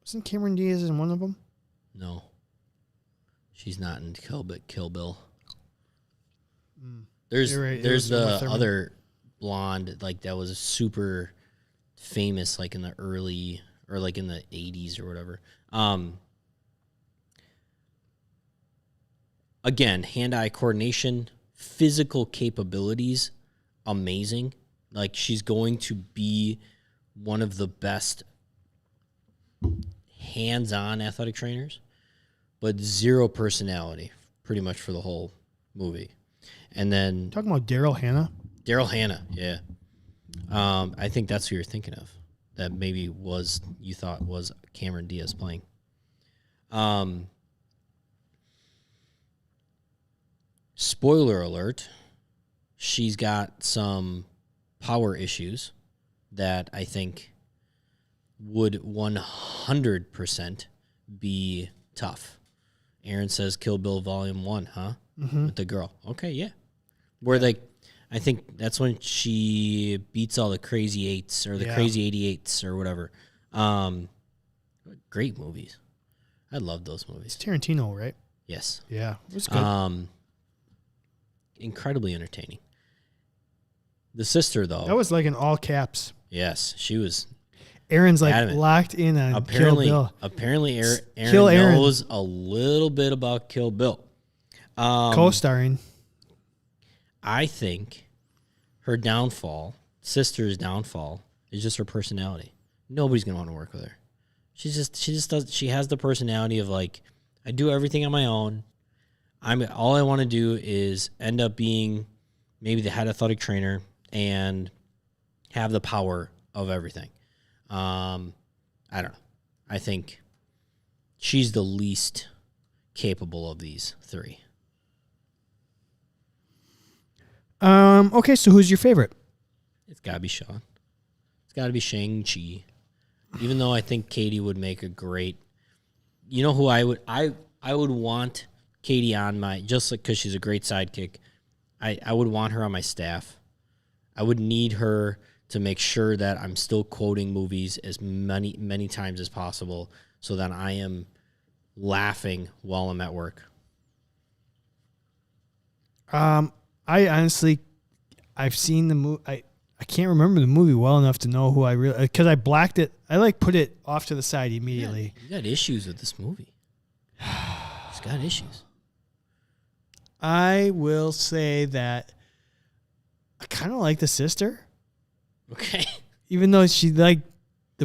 Wasn't Cameron Diaz in one of them? no, she's not in Kill Bill. There's You're right, it there's was Uma the Thurman. other blonde like that was super famous like in the early or like in the 80s or whatever. Again, hand-eye coordination, physical capabilities, amazing. Like she's going to be one of the best hands-on athletic trainers, but zero personality pretty much for the whole movie. And then Talking about Daryl Hannah. Daryl Hannah, yeah. I think that's who you're thinking of. That maybe you thought was Cameron Diaz playing. Spoiler alert, she's got some power issues that I think would 100% be tough. Aaron says Kill Bill Volume 1, huh? Mm-hmm. With the girl. Okay, yeah. Where like, I think that's when she beats all the crazy eights or the Yeah. crazy 88s or whatever. Great movies. I love those It's movies. Tarantino, right? Yes. Yeah. It was good. Incredibly entertaining. The sister, though. That was like in all caps. Yes, she was. Aaron's like Adamant. locked in on Apparently, Kill Bill. Aaron Kill Aaron. knows a little bit about Kill Bill. Co-starring. I think her sister's downfall, is just her personality. Nobody's gonna want to work with her. She just does. She has the personality of like, I do everything on my own. All I want to do is end up being maybe the head athletic trainer and have the power of everything. I don't know. I think she's the least capable of these three. Okay, so who's your favorite? It's got to be Sean. It's got to be Shang-Chi. Even though I think Katie would make a great... You know who I would want Katie on my... Just because she's a great sidekick, I would want her on my staff. I would need her to make sure that I'm still quoting movies as many times as possible so that I am laughing while I'm at work. I honestly, I've seen the movie. I can't remember the movie well enough to know who I really, because I blacked it. I put it off to the side immediately. You got issues with this movie. It's got issues. I will say that I kind of like the sister. Okay. Even though she the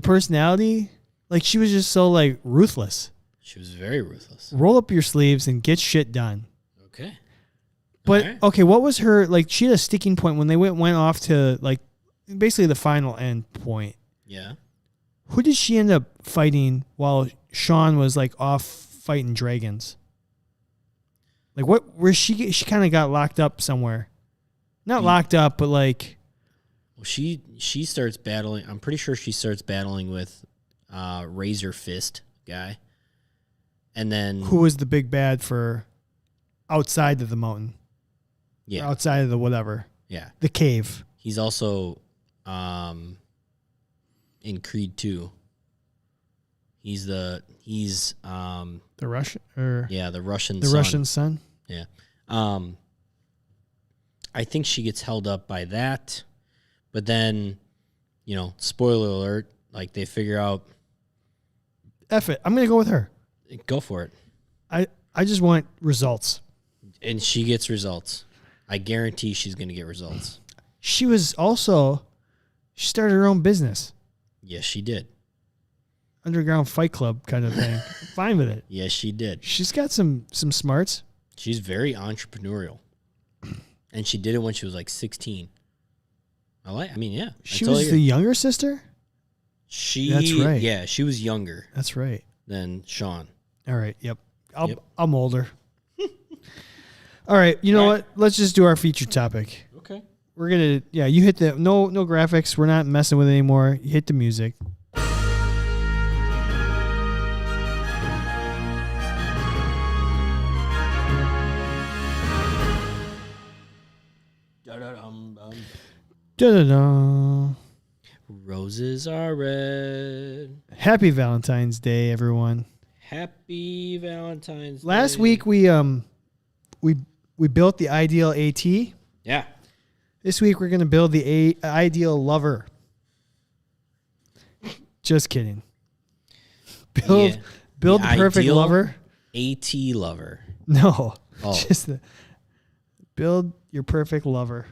personality, she was just so ruthless. She was very ruthless. Roll up your sleeves and get shit done. Okay. But right. okay, what was her she had a sticking point when they went off to basically the final end point. Yeah. Who did she end up fighting while Sean was off fighting dragons? Where she kind of got locked up somewhere. Not locked up, but Well, she starts battling. I'm pretty sure she starts battling with Razor Fist guy. And then who was the big bad for outside of the mountain? Yeah. Or outside of the whatever. Yeah. The cave. He's also in Creed 2. He's the Russian or the Russian the son. Russian son. Yeah. I think she gets held up by that. But then, spoiler alert, they figure out. F it. I'm going to go with her. Go for it. I just want results. And she gets results. I guarantee she's going to get results. She started her own business. Yes, she did. Underground Fight Club kind of thing. Fine with it. Yes, she did. She's got some smarts. She's very entrepreneurial. And she did it when she was 16. Yeah. She was the younger sister? That's right. Yeah, she was younger That's right. than Sean. All right. Yep. Yep. I'm older. All right. You know what? Let's just do our feature topic. Okay. We're going to, you hit the, no graphics. We're not messing with it anymore. You hit the music. Da-da-da. Roses are red. Happy Valentine's Day, everyone. Happy Valentine's Day. Last week we built the ideal AT. Yeah. This week we're going to build the ideal lover. Just kidding. Build the perfect ideal lover. AT lover. No. Oh. Just build your perfect lover.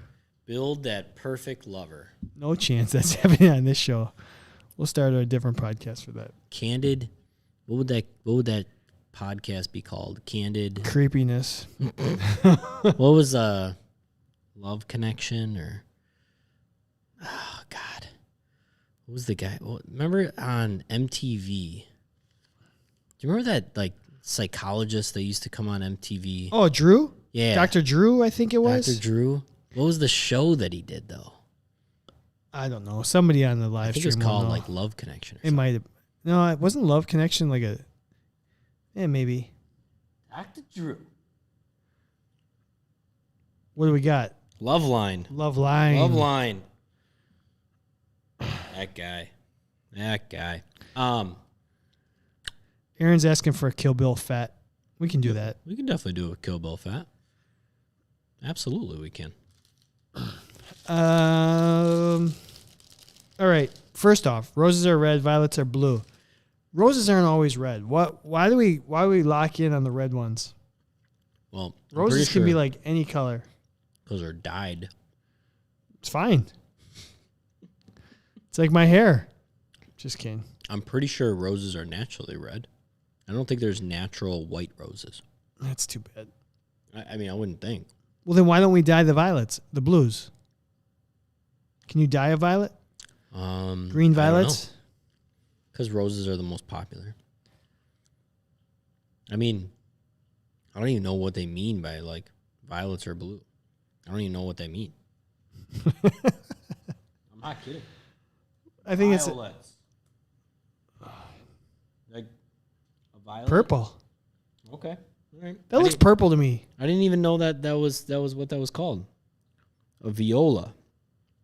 Build that perfect lover. No chance that's happening on this show. We'll start a different podcast for that. Candid. What would that podcast be called? Candid Creepiness. What was Love Connection or oh God. What was the guy? Well, remember on MTV? Do you remember that psychologist that used to come on MTV? Oh, Drew? Yeah. Dr. Drew, I think it was. Dr. Drew. What was the show that he did though? I don't know. Somebody on the live I think stream it was called will know. Love Connection. It might have. No, it wasn't Love Connection. Maybe. Dr. Drew. What do we got? Love Line. Love Line. Love Line. That guy. Aaron's asking for a Kill Bill fat. We can do that. We can definitely do a Kill Bill fat. Absolutely, we can. All right. First off, roses are red, violets are blue. Roses aren't always red. Why do we lock in on the red ones? Well, Roses can be any color. Those are dyed. It's fine. It's like my hair. Just kidding. I'm pretty sure roses are naturally red. I don't think there's natural white roses. That's too bad. I wouldn't think. Well, then why don't we dye the violets, the blues? Can you dye a violet? Green violets? Because roses are the most popular. I mean, I don't even know what they mean by like violets or blue. I don't even know what they mean. I'm not kidding. I think Violets. Like a violet. purple. Okay. All right. That looks purple to me. I didn't even know that was what that was called. A viola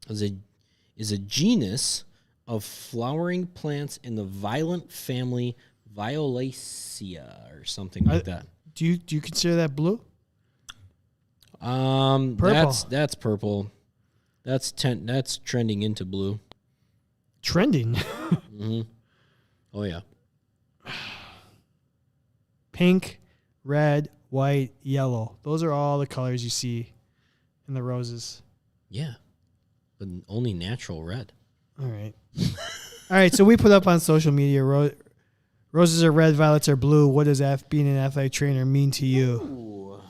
is a genus of flowering plants in the violet family Violacea or something like that. Do you consider that blue? Purple. That's purple. That's trending into blue. Trending. Mm-hmm. Oh yeah. Pink, red, white, yellow. Those are all the colors you see in the roses. Yeah. But only natural red. All right. All right, so we put up on social media, roses are red, violets are blue. What does being an athletic trainer mean to you? Ooh.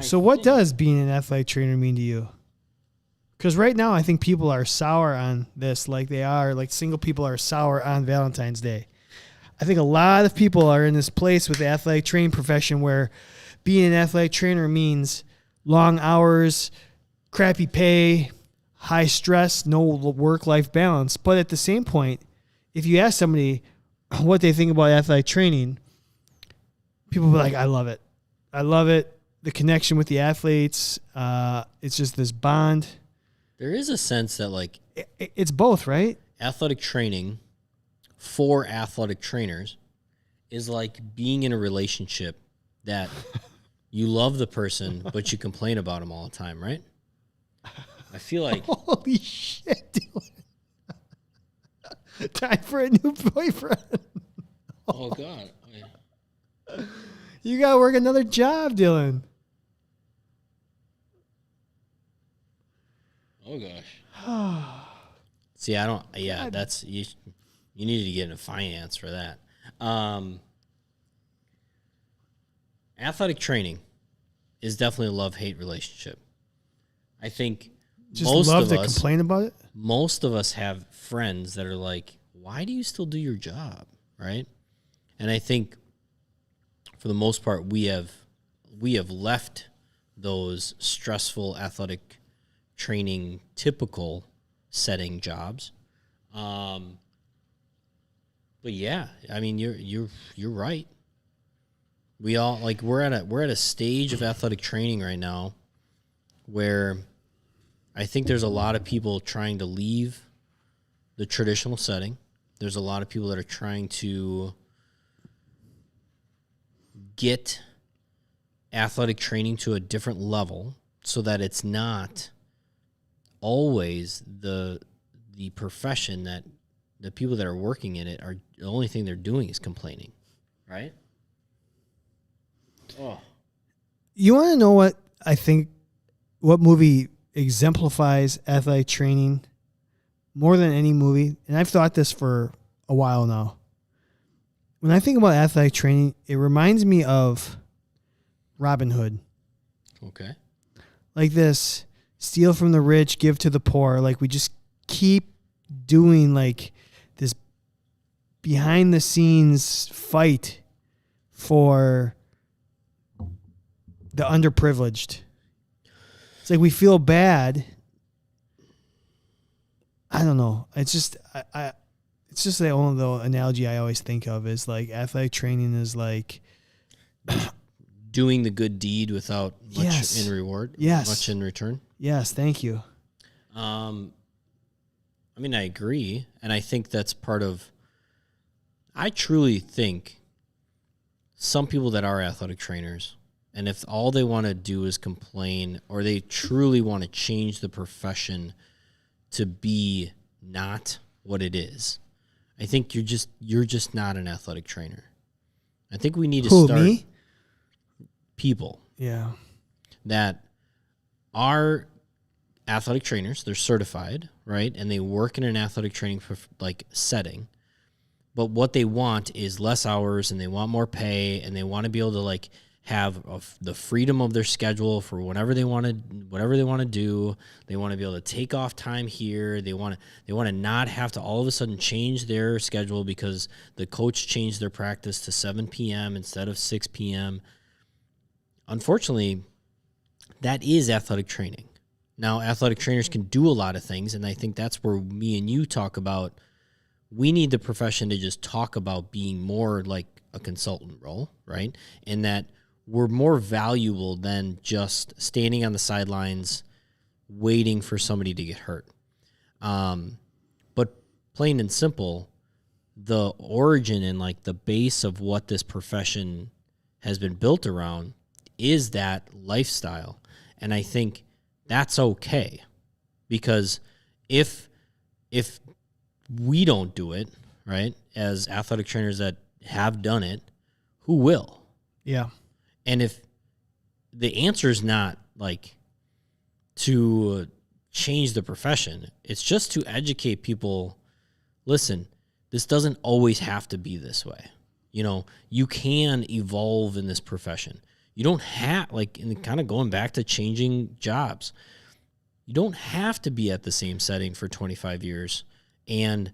So what does being an athletic trainer mean to you? Because right now I think people are sour on this like single people are sour on Valentine's Day. I think a lot of people are in this place with the athletic training profession where being an athletic trainer means long hours, crappy pay, high stress, no work-life balance. But at the same point, if you ask somebody what they think about athletic training, people will be like, I love it. I love it. The connection with the athletes, it's just this bond. There is a sense that like it's both, right? athletic training for athletic trainers is like being in a relationship that you love the person, but you complain about them all the time, right? I feel like... Holy shit, Dylan. Time for a new boyfriend. Oh, God. Oh, yeah. You got to work another job, Dylan. Oh, gosh. See, I don't... Yeah, that's... You need to get into finance for that. Athletic training is definitely a love-hate relationship. I think just most love of to us, complain about it. Most of us have friends that are like, why do you still do your job, right? And I think for the most part, we have left those stressful athletic training typical setting jobs. But yeah, I mean, you're right. We all like we're at a stage of athletic training right now where I think there's a lot of people trying to leave the traditional setting. There's a lot of people that are trying to get athletic training to a different level so that it's not always the profession that the people that are working in it are the only thing they're doing is complaining, right? Oh. You want to know what I think, what movie exemplifies athletic training more than any movie? And I've thought this for a while now. When I think about athletic training, it reminds me of Robin Hood. Okay. Like this, steal from the rich, give to the poor. Like we just keep doing like this behind the scenes fight for the underprivileged. It's like we feel bad. I don't know. It's just it's just the only analogy I always think of is like athletic training is like doing the good deed without much Yes. in reward. Yes. Much in return. Yes, thank you. I mean, I agree, and I think that's part of. I truly think some people that are athletic trainers, and if all they want to do is complain, or they truly want to change the profession to be not what it is, I think you're just not an athletic trainer. I think we need to start Me? people Yeah. that are athletic trainers. They're certified, right? And they work in an athletic training setting. But what they want is less hours, and they want more pay, and they want to be able to like have the freedom of their schedule for whatever they want to do. They want to be able to take off time here. They want to not have to all of a sudden change their schedule because the coach changed their practice to 7 p.m. instead of 6 p.m. Unfortunately, that is athletic training. Now, athletic trainers can do a lot of things, and I think that's where me and you talk about we need the profession to just talk about being more like a consultant role, right? And that we're more valuable than just standing on the sidelines waiting for somebody to get hurt. But plain and simple, the origin and like the base of what this profession has been built around is that lifestyle. And I think that's okay, because if we don't do it, right, as athletic trainers that have done it, who will? Yeah. And if the answer is not like to change the profession, it's just to educate people. Listen, this doesn't always have to be this way. You know, you can evolve in this profession. You don't have, like, and kind of going back to changing jobs, you don't have to be at the same setting for 25 years and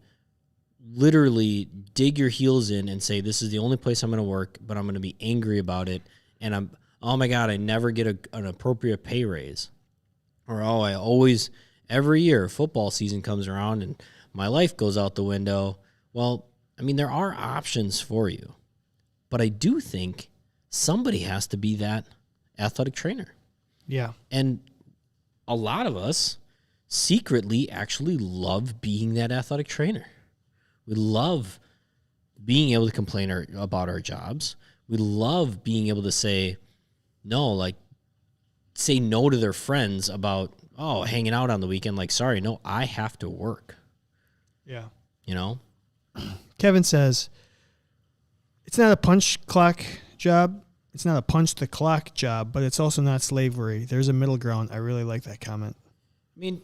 literally dig your heels in and say, this is the only place I'm going to work, but I'm going to be angry about it. And oh my God, I never get an appropriate pay raise. Or, I always, every year football season comes around and my life goes out the window. Well, I mean, there are options for you, but I do think somebody has to be that athletic trainer. Yeah. And a lot of us secretly actually love being that athletic trainer. We love being able to complain about our jobs. We love being able to say no to their friends about, hanging out on the weekend. Like, sorry, no, I have to work. Yeah. You know? Kevin says, it's not a punch clock job. It's not a punch the clock job, but it's also not slavery. There's a middle ground. I really like that comment. I mean,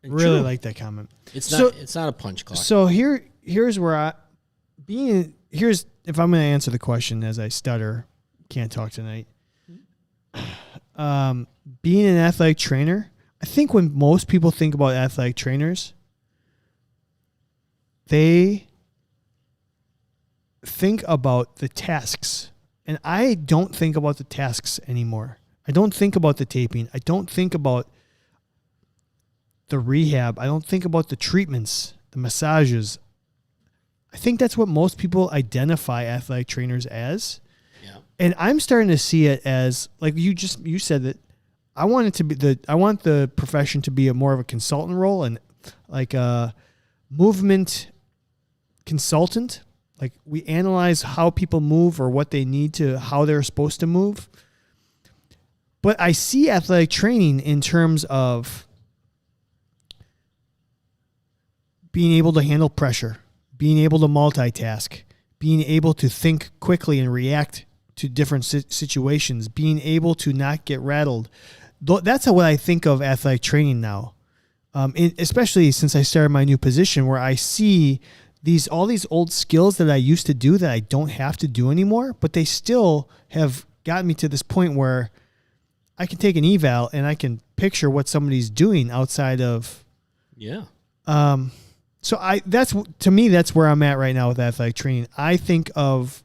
really true. like that comment. It's not a punch clock. So here's where if I'm going to answer the question as I stutter, can't talk tonight. Being an athletic trainer, I think when most people think about athletic trainers, they think about the tasks. And I don't think about the tasks anymore. I don't think about the taping. I don't think about the rehab. I don't think about the treatments, the massages. I think that's what most people identify athletic trainers as. Yeah. And I'm starting to see it as, like you said, that I want it to be I want the profession to be more of a consultant role and like a movement consultant. Like, we analyze how people move or what they need to, how they're supposed to move. But I see athletic training in terms of being able to handle pressure, being able to multitask, being able to think quickly and react to different situations, being able to not get rattled. That's what I think of athletic training now, especially since I started my new position, where I see all these old skills that I used to do that I don't have to do anymore, but they still have gotten me to this point where I can take an eval and I can picture what somebody's doing outside of. Yeah. So to me, that's where I'm at right now with athletic training. I don't think of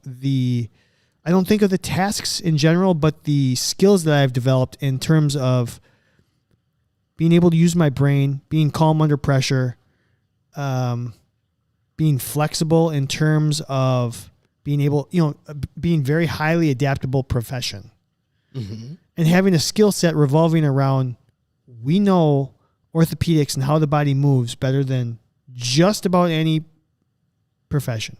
the tasks in general, but the skills that I've developed in terms of being able to use my brain, being calm under pressure, being flexible in terms of being able, being very highly adaptable profession, and having a skill set revolving around, we know orthopedics and how the body moves better than just about any profession.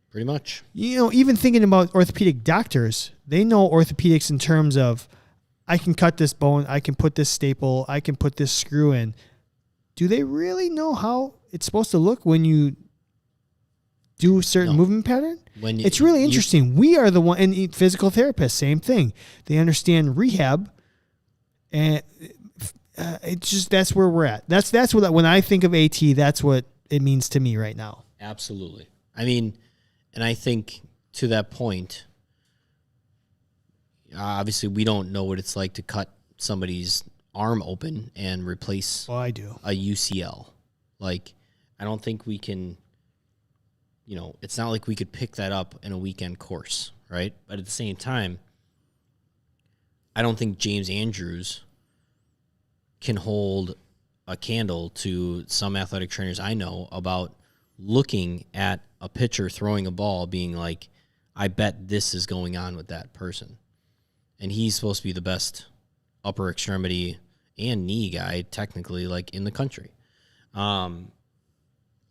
Pretty much. Even thinking about orthopedic doctors, they know orthopedics in terms of, I can cut this bone, I can put this staple, I can put this screw in. Do they really know how it's supposed to look when you do a certain movement pattern? It's really interesting. We are the one, and physical therapists, same thing. They understand rehab, and it's just, that's where we're at. That's what, when I think of AT, that's what it means to me right now. Absolutely. I mean, and I think to that point, obviously we don't know what it's like to cut somebody's arm open and replace Well, I do. a UCL. Like, I don't think we can, it's not like we could pick that up in a weekend course, right? But at the same time, I don't think James Andrews can hold a candle to some athletic trainers I know about looking at a pitcher throwing a ball being like, I bet this is going on with that person. And he's supposed to be the best upper extremity and knee guy, technically, like, in the country. So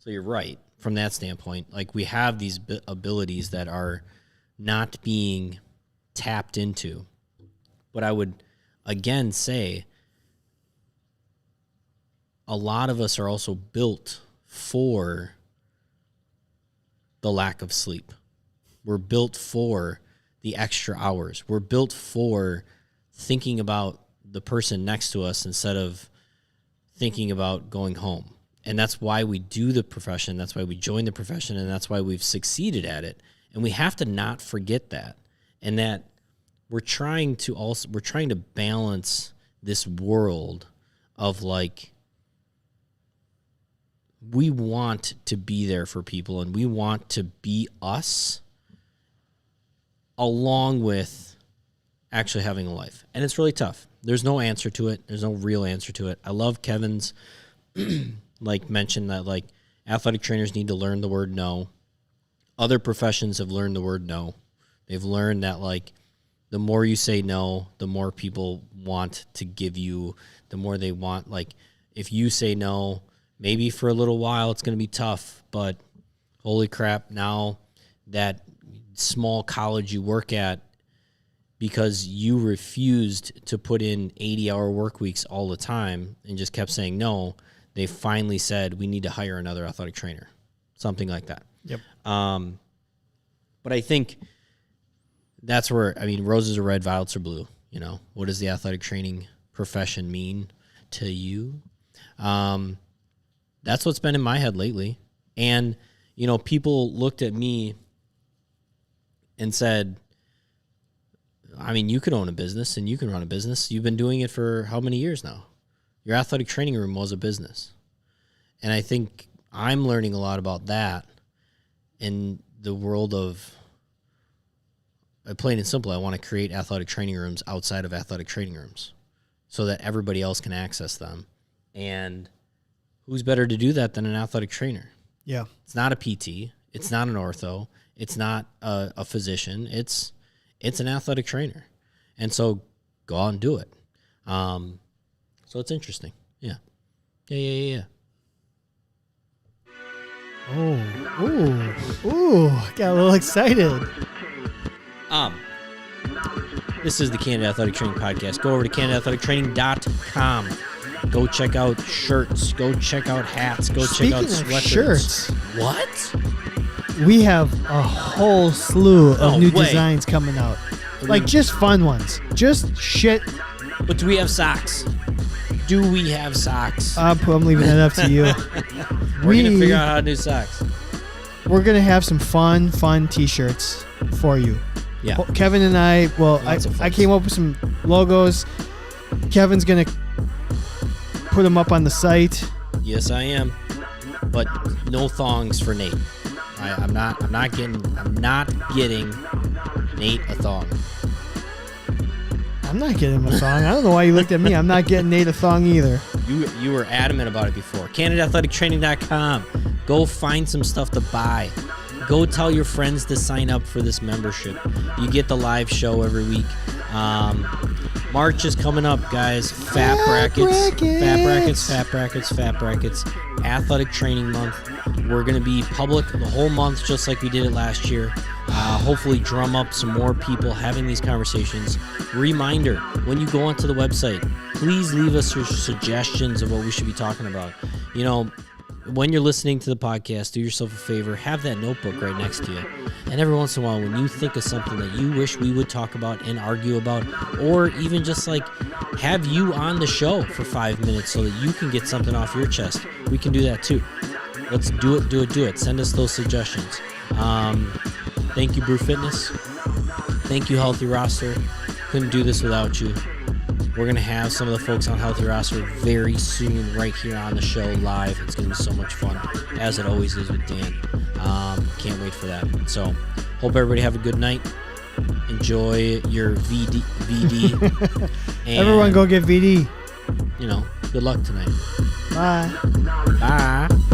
you're right from that standpoint. Like, we have these abilities that are not being tapped into. But I would, again, say a lot of us are also built for the lack of sleep. We're built for the extra hours. We're built for thinking about the person next to us instead of thinking about going home. And that's why we do the profession. That's why we join the profession. And that's why we've succeeded at it. And we have to not forget that. And that we're trying to balance this world of, like, we want to be there for people and we want to be us along with actually having a life. And it's really tough. There's no answer to it. There's no real answer to it. I love Kevin's mention that, like, athletic trainers need to learn the word no. Other professions have learned the word no. They've learned that, like, the more you say no, the more people want to give you, the more they want. Like, if you say no, maybe for a little while it's going to be tough, but holy crap, now that small college you work at, because you refused to put in 80-hour work weeks all the time and just kept saying no, they finally said, we need to hire another athletic trainer, something like that. Yep. But I think that's where, roses are red, violets are blue. What does the athletic training profession mean to you? That's what's been in my head lately. And, people looked at me and said, you could own a business and you can run a business. You've been doing it for how many years now? Your athletic training room was a business. And I think I'm learning a lot about that in the world of, plain and simple, I want to create athletic training rooms outside of athletic training rooms so that everybody else can access them. And who's better to do that than an athletic trainer? Yeah. It's not a PT. It's not an ortho. It's not a physician. It's an athletic trainer. And so go out and do it. So it's interesting. Yeah. Yeah. Oh, got a little excited. This is the Candid Athletic Training Podcast. Go over to candidathletictraining.com. Go check out shirts. Go check out hats. Go check out sweatshirts. Shirts. What? We have a whole slew of new way. designs coming out. Like, just fun ones. Just shit. But do we have socks? Do we have socks? I'm leaving that up to you. We're going to figure out how to do socks. We're going to have some fun T-shirts for you. Yeah. Kevin and I, Lots of I fun came up with some logos. Kevin's going to put them up on the site. Yes, I am. But no thongs for Nate. I'm not getting Nate a thong. I'm not getting him a thong. I don't know why you looked at me. I'm not getting Nate a thong either. You were adamant about it before. CandidAthleticTraining.com. Go find some stuff to buy. Go tell your friends to sign up for this membership. You get the live show every week. March is coming up, guys. Fat brackets. Athletic Training Month. We're going to be public the whole month, just like we did it last year. Hopefully drum up some more people having these conversations. Reminder, when you go onto the website, please leave us your suggestions of what we should be talking about. When you're listening to the podcast, do yourself a favor, have that notebook right next to you. And every once in a while, when you think of something that you wish we would talk about and argue about, or even just like have you on the show for 5 minutes so that you can get something off your chest, we can do that too. Let's do it. Send us those suggestions. Thank you, Brew Fitness. Thank you, Healthy Roster. Couldn't do this without you. We're going to have some of the folks on Healthy Roster very soon right here on the show live. It's going to be so much fun, as it always is with Dan. Can't wait for that. So, hope everybody have a good night. Enjoy your VD. And, Everyone go get VD. good luck tonight. Bye. Bye.